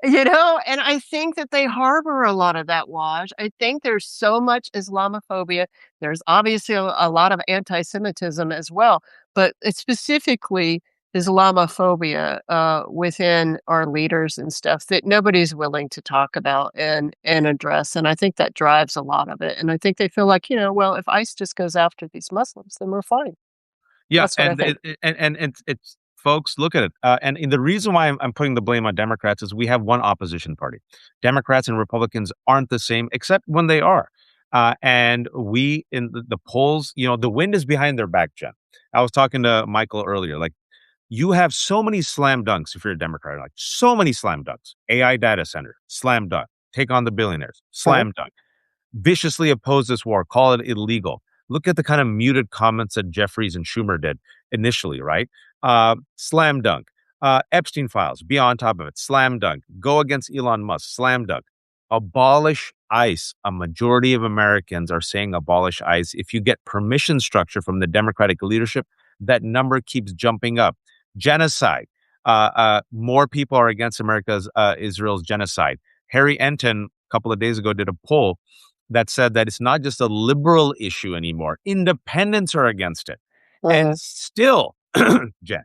And I think that they harbor a lot of that, Waj. I think there's so much Islamophobia. There's obviously a lot of anti Semitism as well, but it's specifically Islamophobia within our leaders and stuff that nobody's willing to talk about and address. And I think that drives a lot of it. And I think they feel like, well, if ICE just goes after these Muslims, then we're fine. Yeah, That's what I and think. it's folks, look at it. And the reason why I'm putting the blame on Democrats is we have one opposition party. Democrats and Republicans aren't the same, except when they are. And we in the polls, the wind is behind their back, Jen. I was talking to Michael earlier. Like you have so many slam dunks if you're a Democrat, like so many slam dunks. AI data center, slam dunk. Take on the billionaires, Mhm. slam dunk. Viciously oppose this war, call it illegal. Look at the kind of muted comments that Jeffries and Schumer did initially, right? Slam dunk. Epstein files, be on top of it. Slam dunk. Go against Elon Musk. Slam dunk. Abolish ICE. A majority of Americans are saying abolish ICE. If you get permission structure from the Democratic leadership, that number keeps jumping up. Genocide. More people are against Israel's genocide. Harry Enton, a couple of days ago, did a poll that said that it's not just a liberal issue anymore. Independents are against it. And Mhm. still, Jen,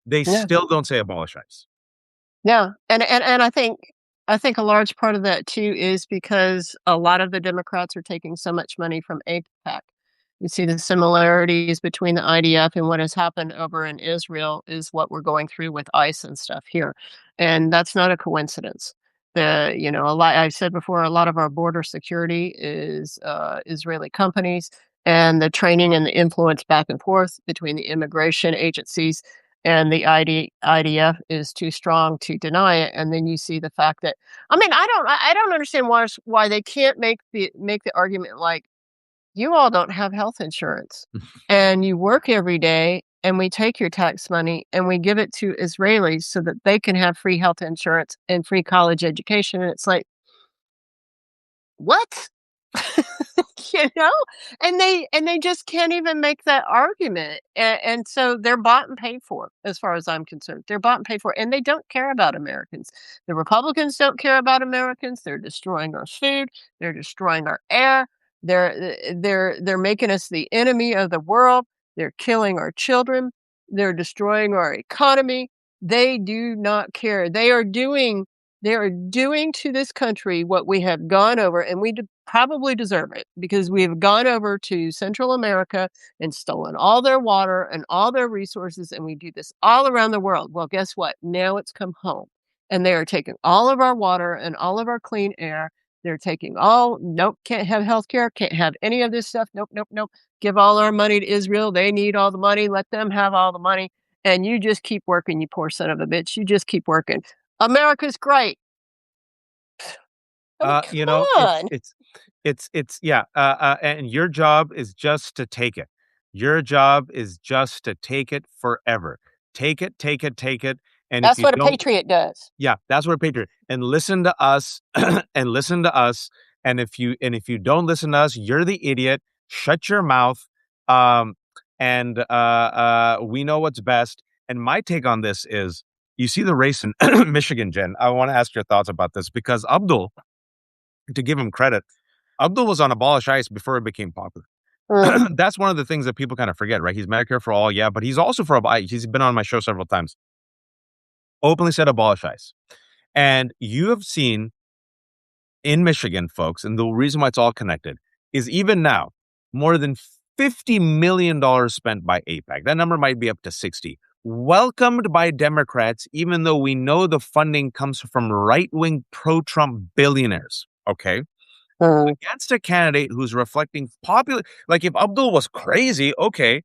they Yeah. still don't say abolish ICE. Yeah, and I think a large part of that too is because a lot of the Democrats are taking so much money from AIPAC. You see the similarities between the IDF and what has happened over in Israel is what we're going through with ICE and stuff here, and that's not a coincidence. A lot I've said before, a lot of our border security is, Israeli companies, and the training and the influence back and forth between the immigration agencies and the IDF is too strong to deny it, and then you see the fact that I don't understand why they can't make the argument like, "You all don't have health insurance, and you work every day, and we take your tax money, and we give it to Israelis so that they can have free health insurance and free college education," and it's like, "What?" You know? And they just can't even make that argument, and so they're bought and paid for, as far as I'm concerned. They're bought and paid for, and they don't care about Americans. The Republicans don't care about Americans. They're destroying our food. They're destroying our air. They're making us the enemy of the world. They're killing our children. They're destroying our economy. They do not care. They are doing to this country what we have gone over, and we probably deserve it because we have gone over to Central America and stolen all their water and all their resources, and we do this all around the world. Well, guess what? Now it's come home, and they are taking all of our water and all of our clean air. They're taking all, nope, can't have health care, can't have any of this stuff. Nope, nope, nope. Give all our money to Israel. They need all the money. Let them have all the money. And you just keep working, you poor son of a bitch. You just keep working. America's great. I mean, come You know, on. it's yeah, and your job is just to take it. Your job is just to take it forever. Take it, take it, take it, and if That's you what a don't, patriot does. yeah, that's what a patriot. And listen to us, and listen to us, and if you don't listen to us, you're the idiot. Shut your mouth, um, and we know what's best. And my take on this is, you see the race in Michigan, Jen. I want to ask your thoughts about this because Abdul, to give him credit, Abdul was on abolish ICE before it became popular. Mm, That's one of the things that people kind of forget, right? He's Medicare for all, yeah, but he's also for ICE. He's been on my show several times. Openly said abolish ICE. And you have seen in Michigan, folks, and the reason why it's all connected is even now, more than $50 million spent by APAC. That number might be up to 60. Welcomed by Democrats, even though we know the funding comes from right wing pro Trump billionaires. Okay. mm, Against a candidate who's reflecting popular, like if Abdul was crazy, okay,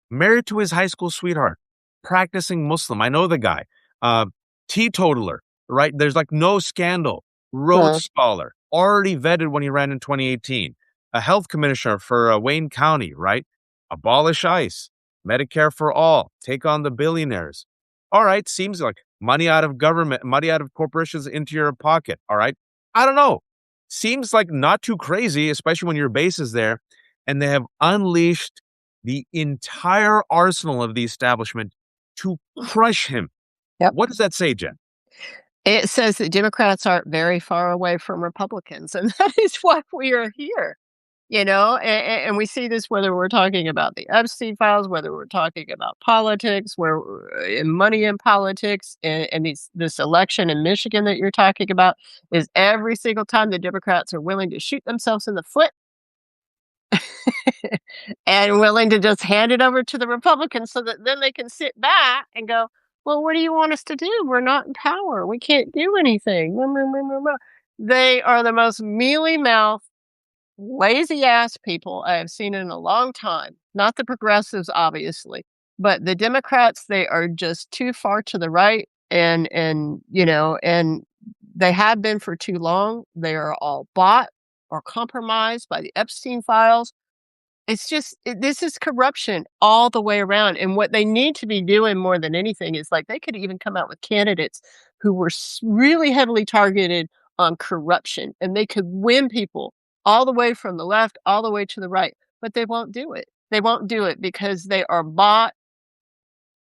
married to his high school sweetheart, practicing Muslim. I know the guy. Uh, Teetotaler, right? There's like no scandal. Rhodes mm, Scholar, already vetted when he ran in 2018. A health commissioner for Wayne County, right? Abolish ICE, Medicare for all, take on the billionaires. All right, seems like money out of government, money out of corporations into your pocket. All right. I don't know. Seems like not too crazy, especially when your base is there. And they have unleashed the entire arsenal of the establishment to crush him. yep. What does that say, Jen? It says that Democrats aren't very far away from Republicans, and that is why we are here. And we see this whether we're talking about the Epstein files, whether we're talking about politics, where in money in politics, and this election in Michigan that you're talking about is every single time the Democrats are willing to shoot themselves in the foot and willing to just hand it over to the Republicans so that then they can sit back and go, well, what do you want us to do? We're not in power. We can't do anything. They are the most mealy mouthed, lazy ass people I have seen in a long time. Not the progressives, obviously, but the Democrats, they are just too far to the right and they have been for too long. They are all bought or compromised by the Epstein files. It's just this is corruption all the way around, and what they need to be doing more than anything is, like, they could even come out with candidates who were really heavily targeted on corruption, and they could win people all the way from the left, all the way to the right, but they won't do it. They won't do it because they are bought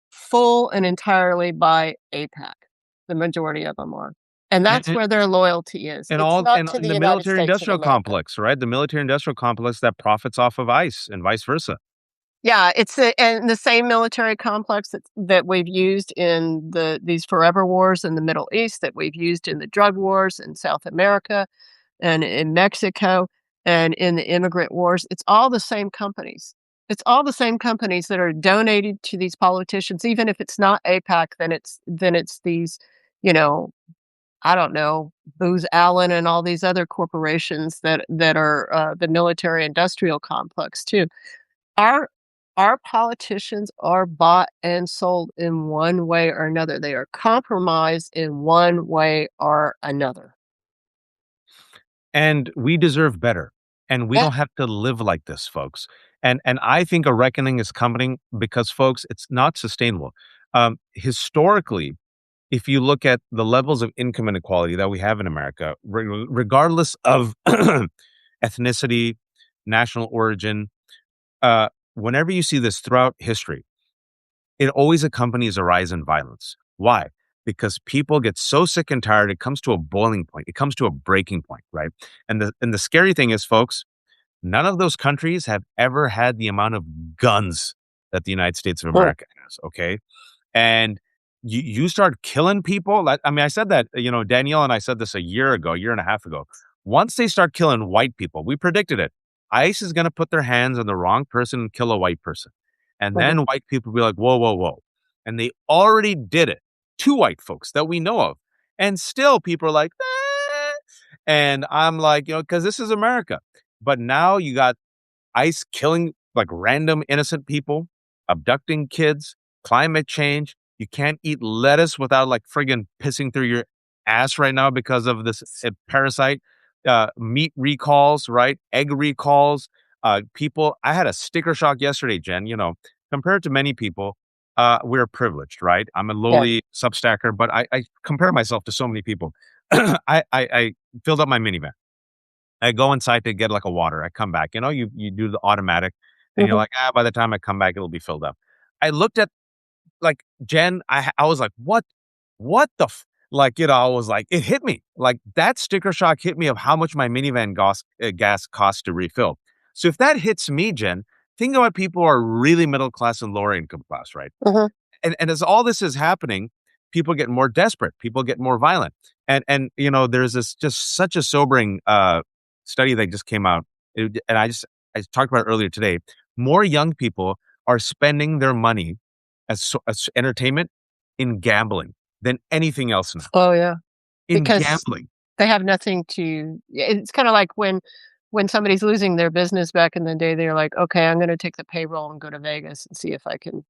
full and entirely by AIPAC. The majority of them are, and And, that's and, where their loyalty is. and It's all not to and the the United military States of industrial America. complex, right? The military industrial complex that profits off of ICE and vice versa. Yeah, it's the same military complex that we've used in these forever wars in the Middle East, that we've used in the drug wars in South America and in Mexico and in the immigrant wars. It's all the same companies. It's all the same companies that are donated to these politicians. Even if it's not APAC, then it's these, you know, I don't know, Booz Allen and all these other corporations that are the military industrial complex too. Our our politicians are bought and sold in one way or another. They are compromised in one way or another. And we deserve better. And we Yeah. don't have to live like this, folks. And I think a reckoning is coming because, folks, it's not sustainable. Historically, if you look at the levels of income inequality that we have in America, regardless of ethnicity, national origin, whenever you see this throughout history, it always accompanies a rise in violence. Why? Because people get so sick and tired, it comes to a boiling point. It comes to a breaking point, right? And the scary thing is, folks, none of those countries have ever had the amount of guns that the United States of Mm. America has. Okay, and you start killing people. I mean, I said that, Danielle and I said this a year ago, a year and a half ago. Once they start killing white people, we predicted it. ICE is going to put their hands on the wrong person and kill a white person. And Mhm. then white people will be like, whoa, whoa, whoa. And they already did it to white folks that we know of. And still people are like, and I'm like, because this is America. But now you got ICE killing like random innocent people, abducting kids, climate change. You can't eat lettuce without like friggin' pissing through your ass right now because of this parasite. Meat recalls, right? Egg recalls. People, I had a sticker shock yesterday, Jen. Compared to many people, we're privileged, right? I'm a Yeah. lowly substacker, but I compare myself to so many people. I filled up my minivan. I go inside to get like a water. I come back, you do the automatic and you're Mhm. like, by the time I come back, it'll be filled up. I looked at like Jen, I was like, what the like, I was like, it hit me like that sticker shock hit me of how much my minivan gas costs to refill. So if that hits me, Jen, think about people who are really middle class and lower income class, right? Mhm. And as all this is happening, people get more desperate, people get more violent. And there's this just such a sobering study that just came out. And I talked about it earlier today. More young people are spending their money as entertainment in gambling than anything else now. Oh, yeah. In Because gambling. they have nothing to it's kinda like when somebody's losing their business back in the day, they're like, "Okay, I'm gonna take the payroll and go to Vegas and see if I can,"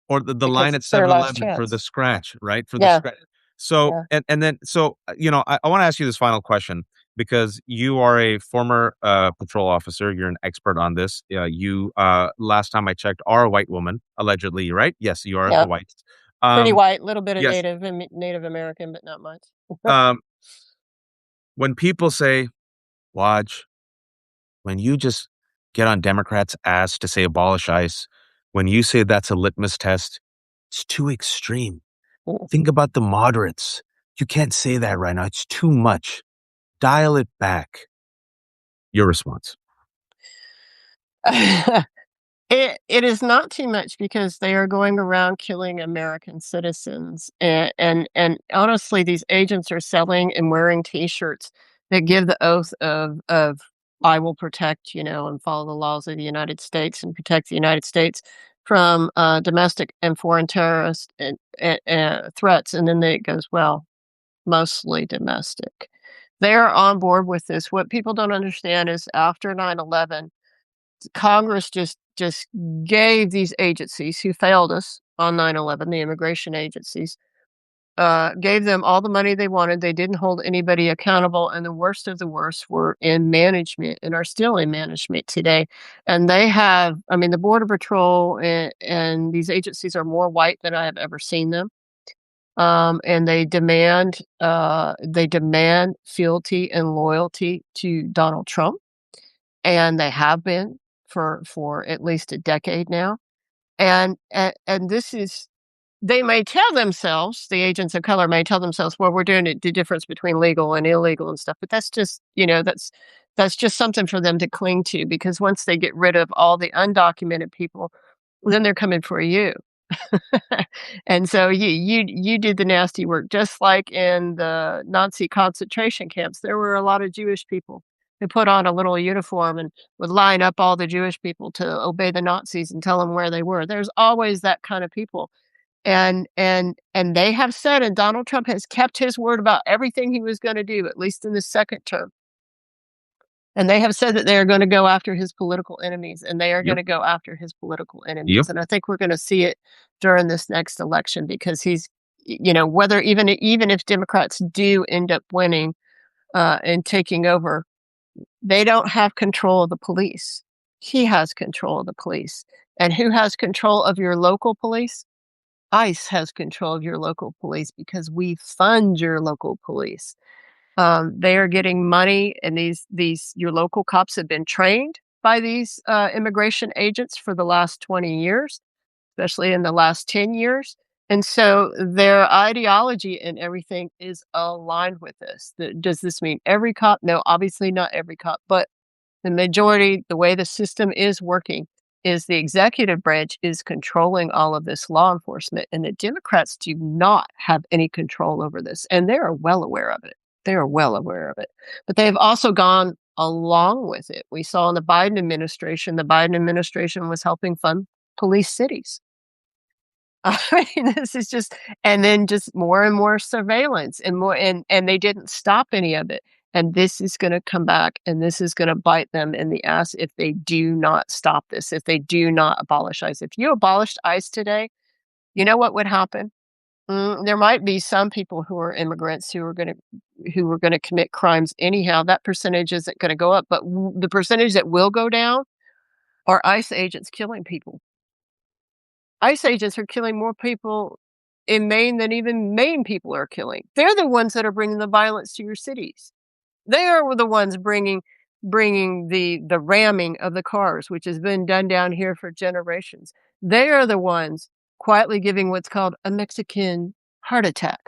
Or the line because at it's their last 7-Eleven for the chance. scratch, right? For the Yeah, scratch. So, yeah, and then so, I wanna ask you this final question because you are a former, patrol officer, you're an expert on this. You, last time I checked, are a white woman, allegedly, right? Yes, you are yeah. the white. Pretty Um, white, little bit of yes, Native American, but not much. um, when people say, "Watch," when you just get on Democrats' ass to say abolish ICE, when you say that's a litmus test, it's too extreme. Mm. Think about the moderates. You can't say that right now. It's too much. Dial it back. Your response. It is not too much because they are going around killing American citizens, and honestly, these agents are selling and wearing T-shirts that give the oath of "I will protect," and follow the laws of the United States and protect the United States from, domestic and foreign terrorist and threats, and then it goes, "Well, mostly domestic." They're on board with this. What people don't understand is after 9/11. Congress just gave these agencies who failed us on 9/11, the immigration agencies, gave them all the money they wanted. They didn't hold anybody accountable, and the worst of the worst were in management and are still in management today. And they have, I mean, the Border Patrol and these agencies are more white than I have ever seen them. And they demand fealty and loyalty to Donald Trump, and they have been for at least a decade now. And this is they may tell themselves, the agents of color may tell themselves, well, we're doing it the difference between legal and illegal and stuff, but that's just, That's just something for them to cling to, because once they get rid of all the undocumented people, then they're coming for you. And so you did the nasty work, just like in the Nazi concentration camps. There were a lot of Jewish people who put on a little uniform and would line up all the Jewish people to obey the Nazis and tell them where they were. There's always that kind of people. And they have said, and Donald Trump has kept his word about everything he was gonna do, at least in the second term. And they have said that they are gonna go after his political enemies, and they are Yep. gonna go after his political Yep. enemies, and I think we're gonna see it during this next election, because whether even if Democrats do end up winning, and taking over, they don't have control of the police. He has control of the police. And who has control of your local police? ICE has control of your local police, because we fund your local police. They are getting money, and these your local cops have been trained by these immigration agents for the last 20 years, especially in the last 10 years. And so their ideology and everything is aligned with this. Does this mean every cop? No, obviously not every cop, but the majority, the way the system is working, is the executive branch is controlling all of this law enforcement, and the Democrats do not have any control over this, and they are well aware of it. They are well aware of it. But they have also gone along with it. We saw in the Biden administration was helping fund police cities. I mean, this is just, and then just more and more surveillance and more, and they didn't stop any of it. And this is gonna come back, and this is gonna bite them in the ass if they do not stop this, if they do not abolish ICE. If you abolished ICE today, you know what would happen? There might be some people who are immigrants who are gonna commit crimes anyhow. That percentage isn't gonna go up, but the percentage that will go down are ICE agents killing people. ICE agents are killing more people in Maine than even Maine people are killing. They're the ones that are bringing the violence to your cities. They are the ones bringing the ramming of the cars, which has been done down here for generations. They are the ones quietly giving what's called a Mexican heart attack,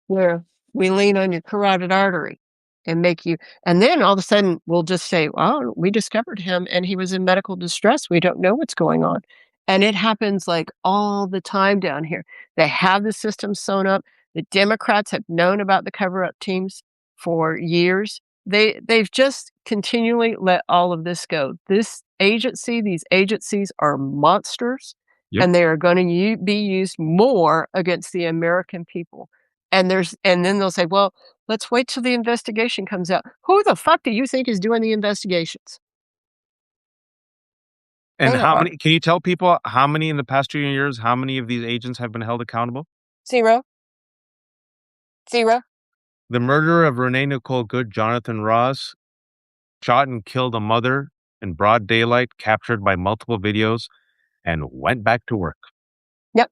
where we lean on your carotid artery and make you, and then all of a sudden we'll just say, "Oh, we discovered him and he was in medical distress. We don't know what's going on." And it happens like all the time down here. They have the system sewn up. The Democrats have known about the cover-up teams for years. They've just continually let all of this go. These agencies are monsters, Yep. and they are gonna be used more against the American people. And then they'll say, "Well, let's wait till the investigation comes out." Who the fuck do you think is doing the investigations? And They how are many can you tell people how many in the past 2 years, how many of these agents have been held accountable? 0, 0. The murderer of Renee Nicole Good, Jonathan Ross, shot and killed a mother in broad daylight, captured by multiple videos, and went back to work. Yep.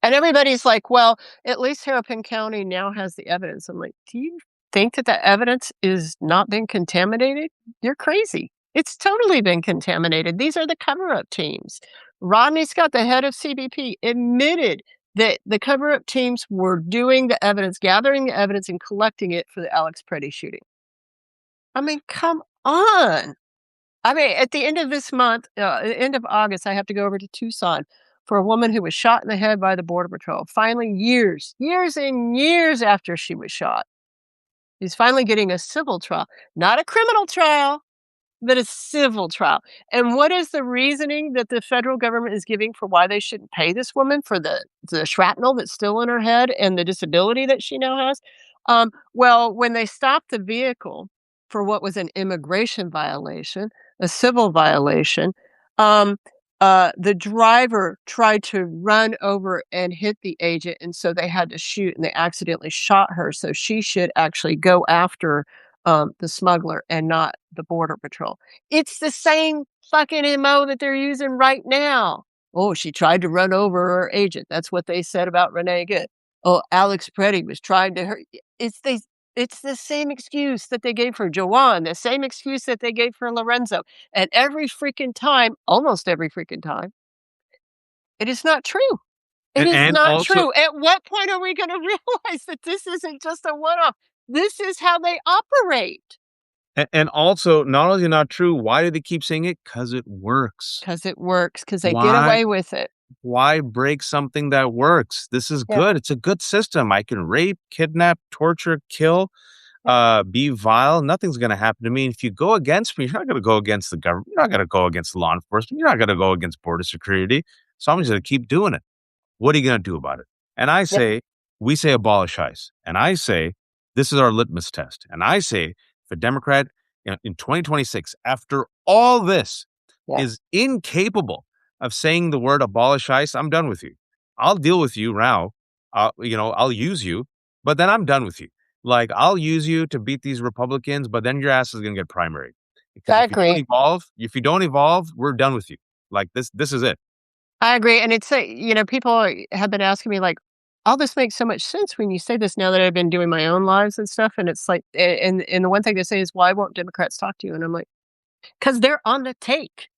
And everybody's like, "Well, at least Hennepin County now has the evidence." I'm like, "Do you think that the evidence is not been contaminated? You're crazy. It's totally been contaminated. These are the cover-up teams." Rodney Scott, the head of CBP, admitted that the cover-up teams were doing the evidence, gathering the evidence, and collecting it for the Alex Preddy shooting. I mean, come on. I mean, at the end of this month, end of August, I have to go over to Tucson for a woman who was shot in the head by the Border Patrol. Finally, years and years after she was shot, she's finally getting a civil trial, not a criminal trial, but a civil trial. And what is the reasoning that the federal government is giving for why they shouldn't pay this woman for the shrapnel that's still in her head and the disability that she now has? Well, when they stopped the vehicle for what was an immigration violation, a civil violation, um, the driver tried to run over and hit the agent, and so they had to shoot, and they accidentally shot her. So she should actually go after the smuggler and not the Border Patrol. It's the same fucking MO that they're using right now. Oh, she tried to run over her agent. That's what they said about Renee Good. Oh, Alex Preddy was trying to hurt. It's the it's the same excuse that they gave for Joanne, the same excuse that they gave for Lorenzo. And every freaking time, almost every freaking time, it is not true. It is And not also true. At what point are we going to realize that this isn't just a one off? This is how they operate. And also, not only is it not true, why do they keep saying it? Because it works. Because it works. Because they get Why away with it. why break something that works? This is Yeah, good. It's a good system. I can rape, kidnap, torture, kill, yeah, be vile. Nothing's gonna happen to me. If you go against me, you're not gonna go against the government. You're not gonna go against law enforcement. You're not gonna go against border security. So I'm just gonna keep doing it. What are you gonna do about it? And I yeah, say, we say abolish ICE. And I say, this is our litmus test. And I say, if a Democrat in 2026, after all this, yeah. is incapable of saying the word abolish ICE, I'm done with you. I'll deal with you now. I'll use you, but then I'm done with you. Like, I'll use you to beat these Republicans, but then your ass is gonna get primary. Because I agree. if you don't evolve, we're done with you. Like this is it. I agree, and it's people have been asking me, like, "All this makes so much sense when you say this now that I've been doing my own lives and stuff," and it's like and the one thing they say is, "Why won't Democrats talk to you?" And I'm like, "'Cause 'Cause they're on the take."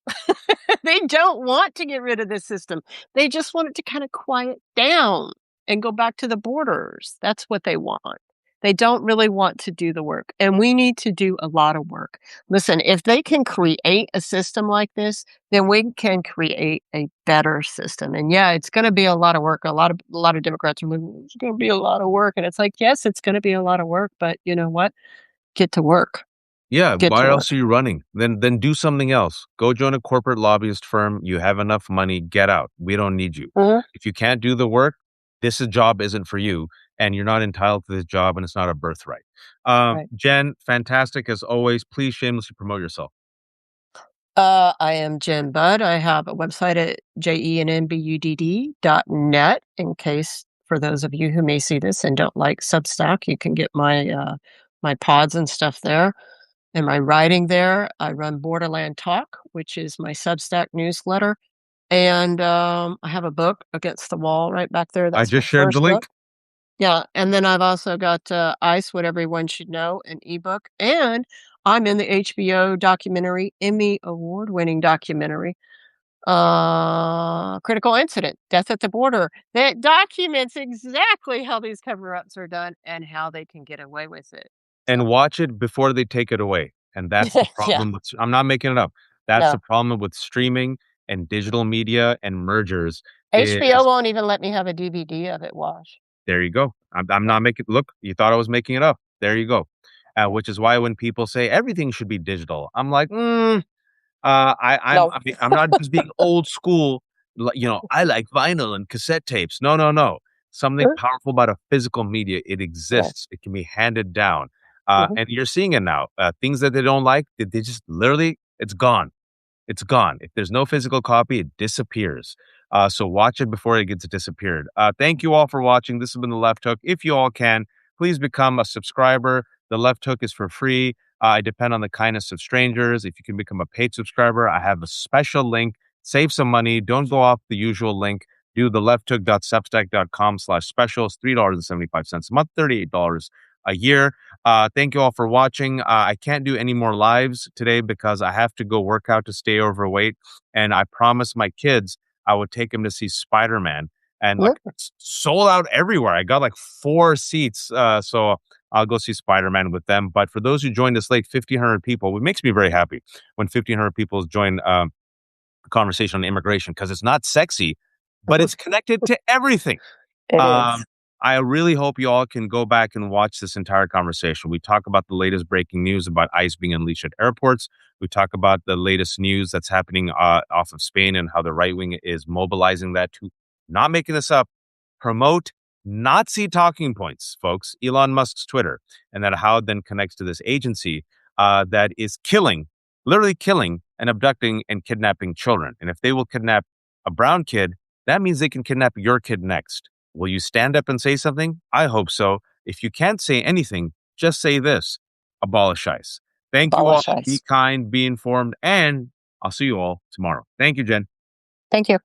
They don't want to get rid of this system. They just want it to kinda quiet down and go back to the borders. That's what they want. They don't really want to do the work, and we need to do a lot of work. Listen, if they can create a system like this, then we can create a better system, and yeah, it's gonna be a lot of work. A lot of Democrats are like, "It's gonna be a lot of work," and it's like, "Yes, it's gonna be a lot of work, but you know what? Get to work. Yeah, Get why to else work." are you running? Then do something else. Go join a corporate lobbyist firm. You have enough money, get out. We don't need you. Mhm. If you can't do the work, job isn't for you, and you're not entitled to this job, and it's not a birthright. Right. Jen, fantastic as always. Please shamelessly promote yourself. I am Jen Budd. I have a website at jennbudd.net in case for those of you who may see this and don't like Substack, you can get my pods and stuff there and my writing there. I run Borderland Talk, which is my Substack newsletter. And I have a book, Against the Wall, right back there. I That's my just shared the first book. link. Yeah, and then I've also got, ICE, What Everyone Should Know, an ebook, and I'm in the HBO documentary, Emmy award-winning documentary, Critical Incident: Death at the Border, that documents exactly how these cover-ups are done and how they can get away with it. And So, watch it before they take it away. And that's the yeah, problem with I'm not making it up. That's the no. problem with streaming and digital media and mergers HBO is won't even let me have a DVD of it, Wash. there you go. I'm Yeah, not making look, you thought I was making it up. There you go. yeah. Which is why when people say everything should be digital, I'm like, No. I'm not just being old school. I like vinyl and cassette tapes. No, no, no. Something powerful about a physical media. It Yeah, exists. It can be handed down. mhm. And you're seeing it now. Things that they don't like, they just literally, it's gone. It's gone. If there's no physical copy, it disappears. So watch it before it gets disappeared. Thank you all for watching. This has been The Left Hook. If you all can, please become a subscriber. The Left Hook is for free. I depend on the kindness of strangers. If you can become a paid subscriber, I have a special link. Save some money. Don't go off the usual link. Do the lefthook.substack.com/special. It's $3.75 a month, $38 a year. Thank you all for watching. I can't do any more lives today because I have to go work out to stay overweight. And I promised my kids I would take them to see Spider Man. And like Mhm. it's sold out everywhere. I got like 4 seats. So I'll go see Spider Man with them. But for those who joined us late, 1,500 people, it makes me very happy when 1,500 people join a conversation on immigration because it's not sexy, but it's connected to everything. It Um, is. I really hope you all can go back and watch this entire conversation. We talk about the latest breaking news about ICE being unleashed at airports. We talk about the latest news that's happening off of Spain and how the right wing is mobilizing that to, not making this up, promote Nazi talking points, folks. Elon Musk's Twitter, and that how it then connects to this agency that is killing, literally killing and abducting and kidnapping children. And if they will kidnap a brown kid, that means they can kidnap your kid next. Will you stand up and say something? I hope so. If you can't say anything, just say this: abolish ICE. Thank you all. Abolish Be ICE. kind, be informed, and I'll see you all tomorrow. Thank you, Jen. Thank you.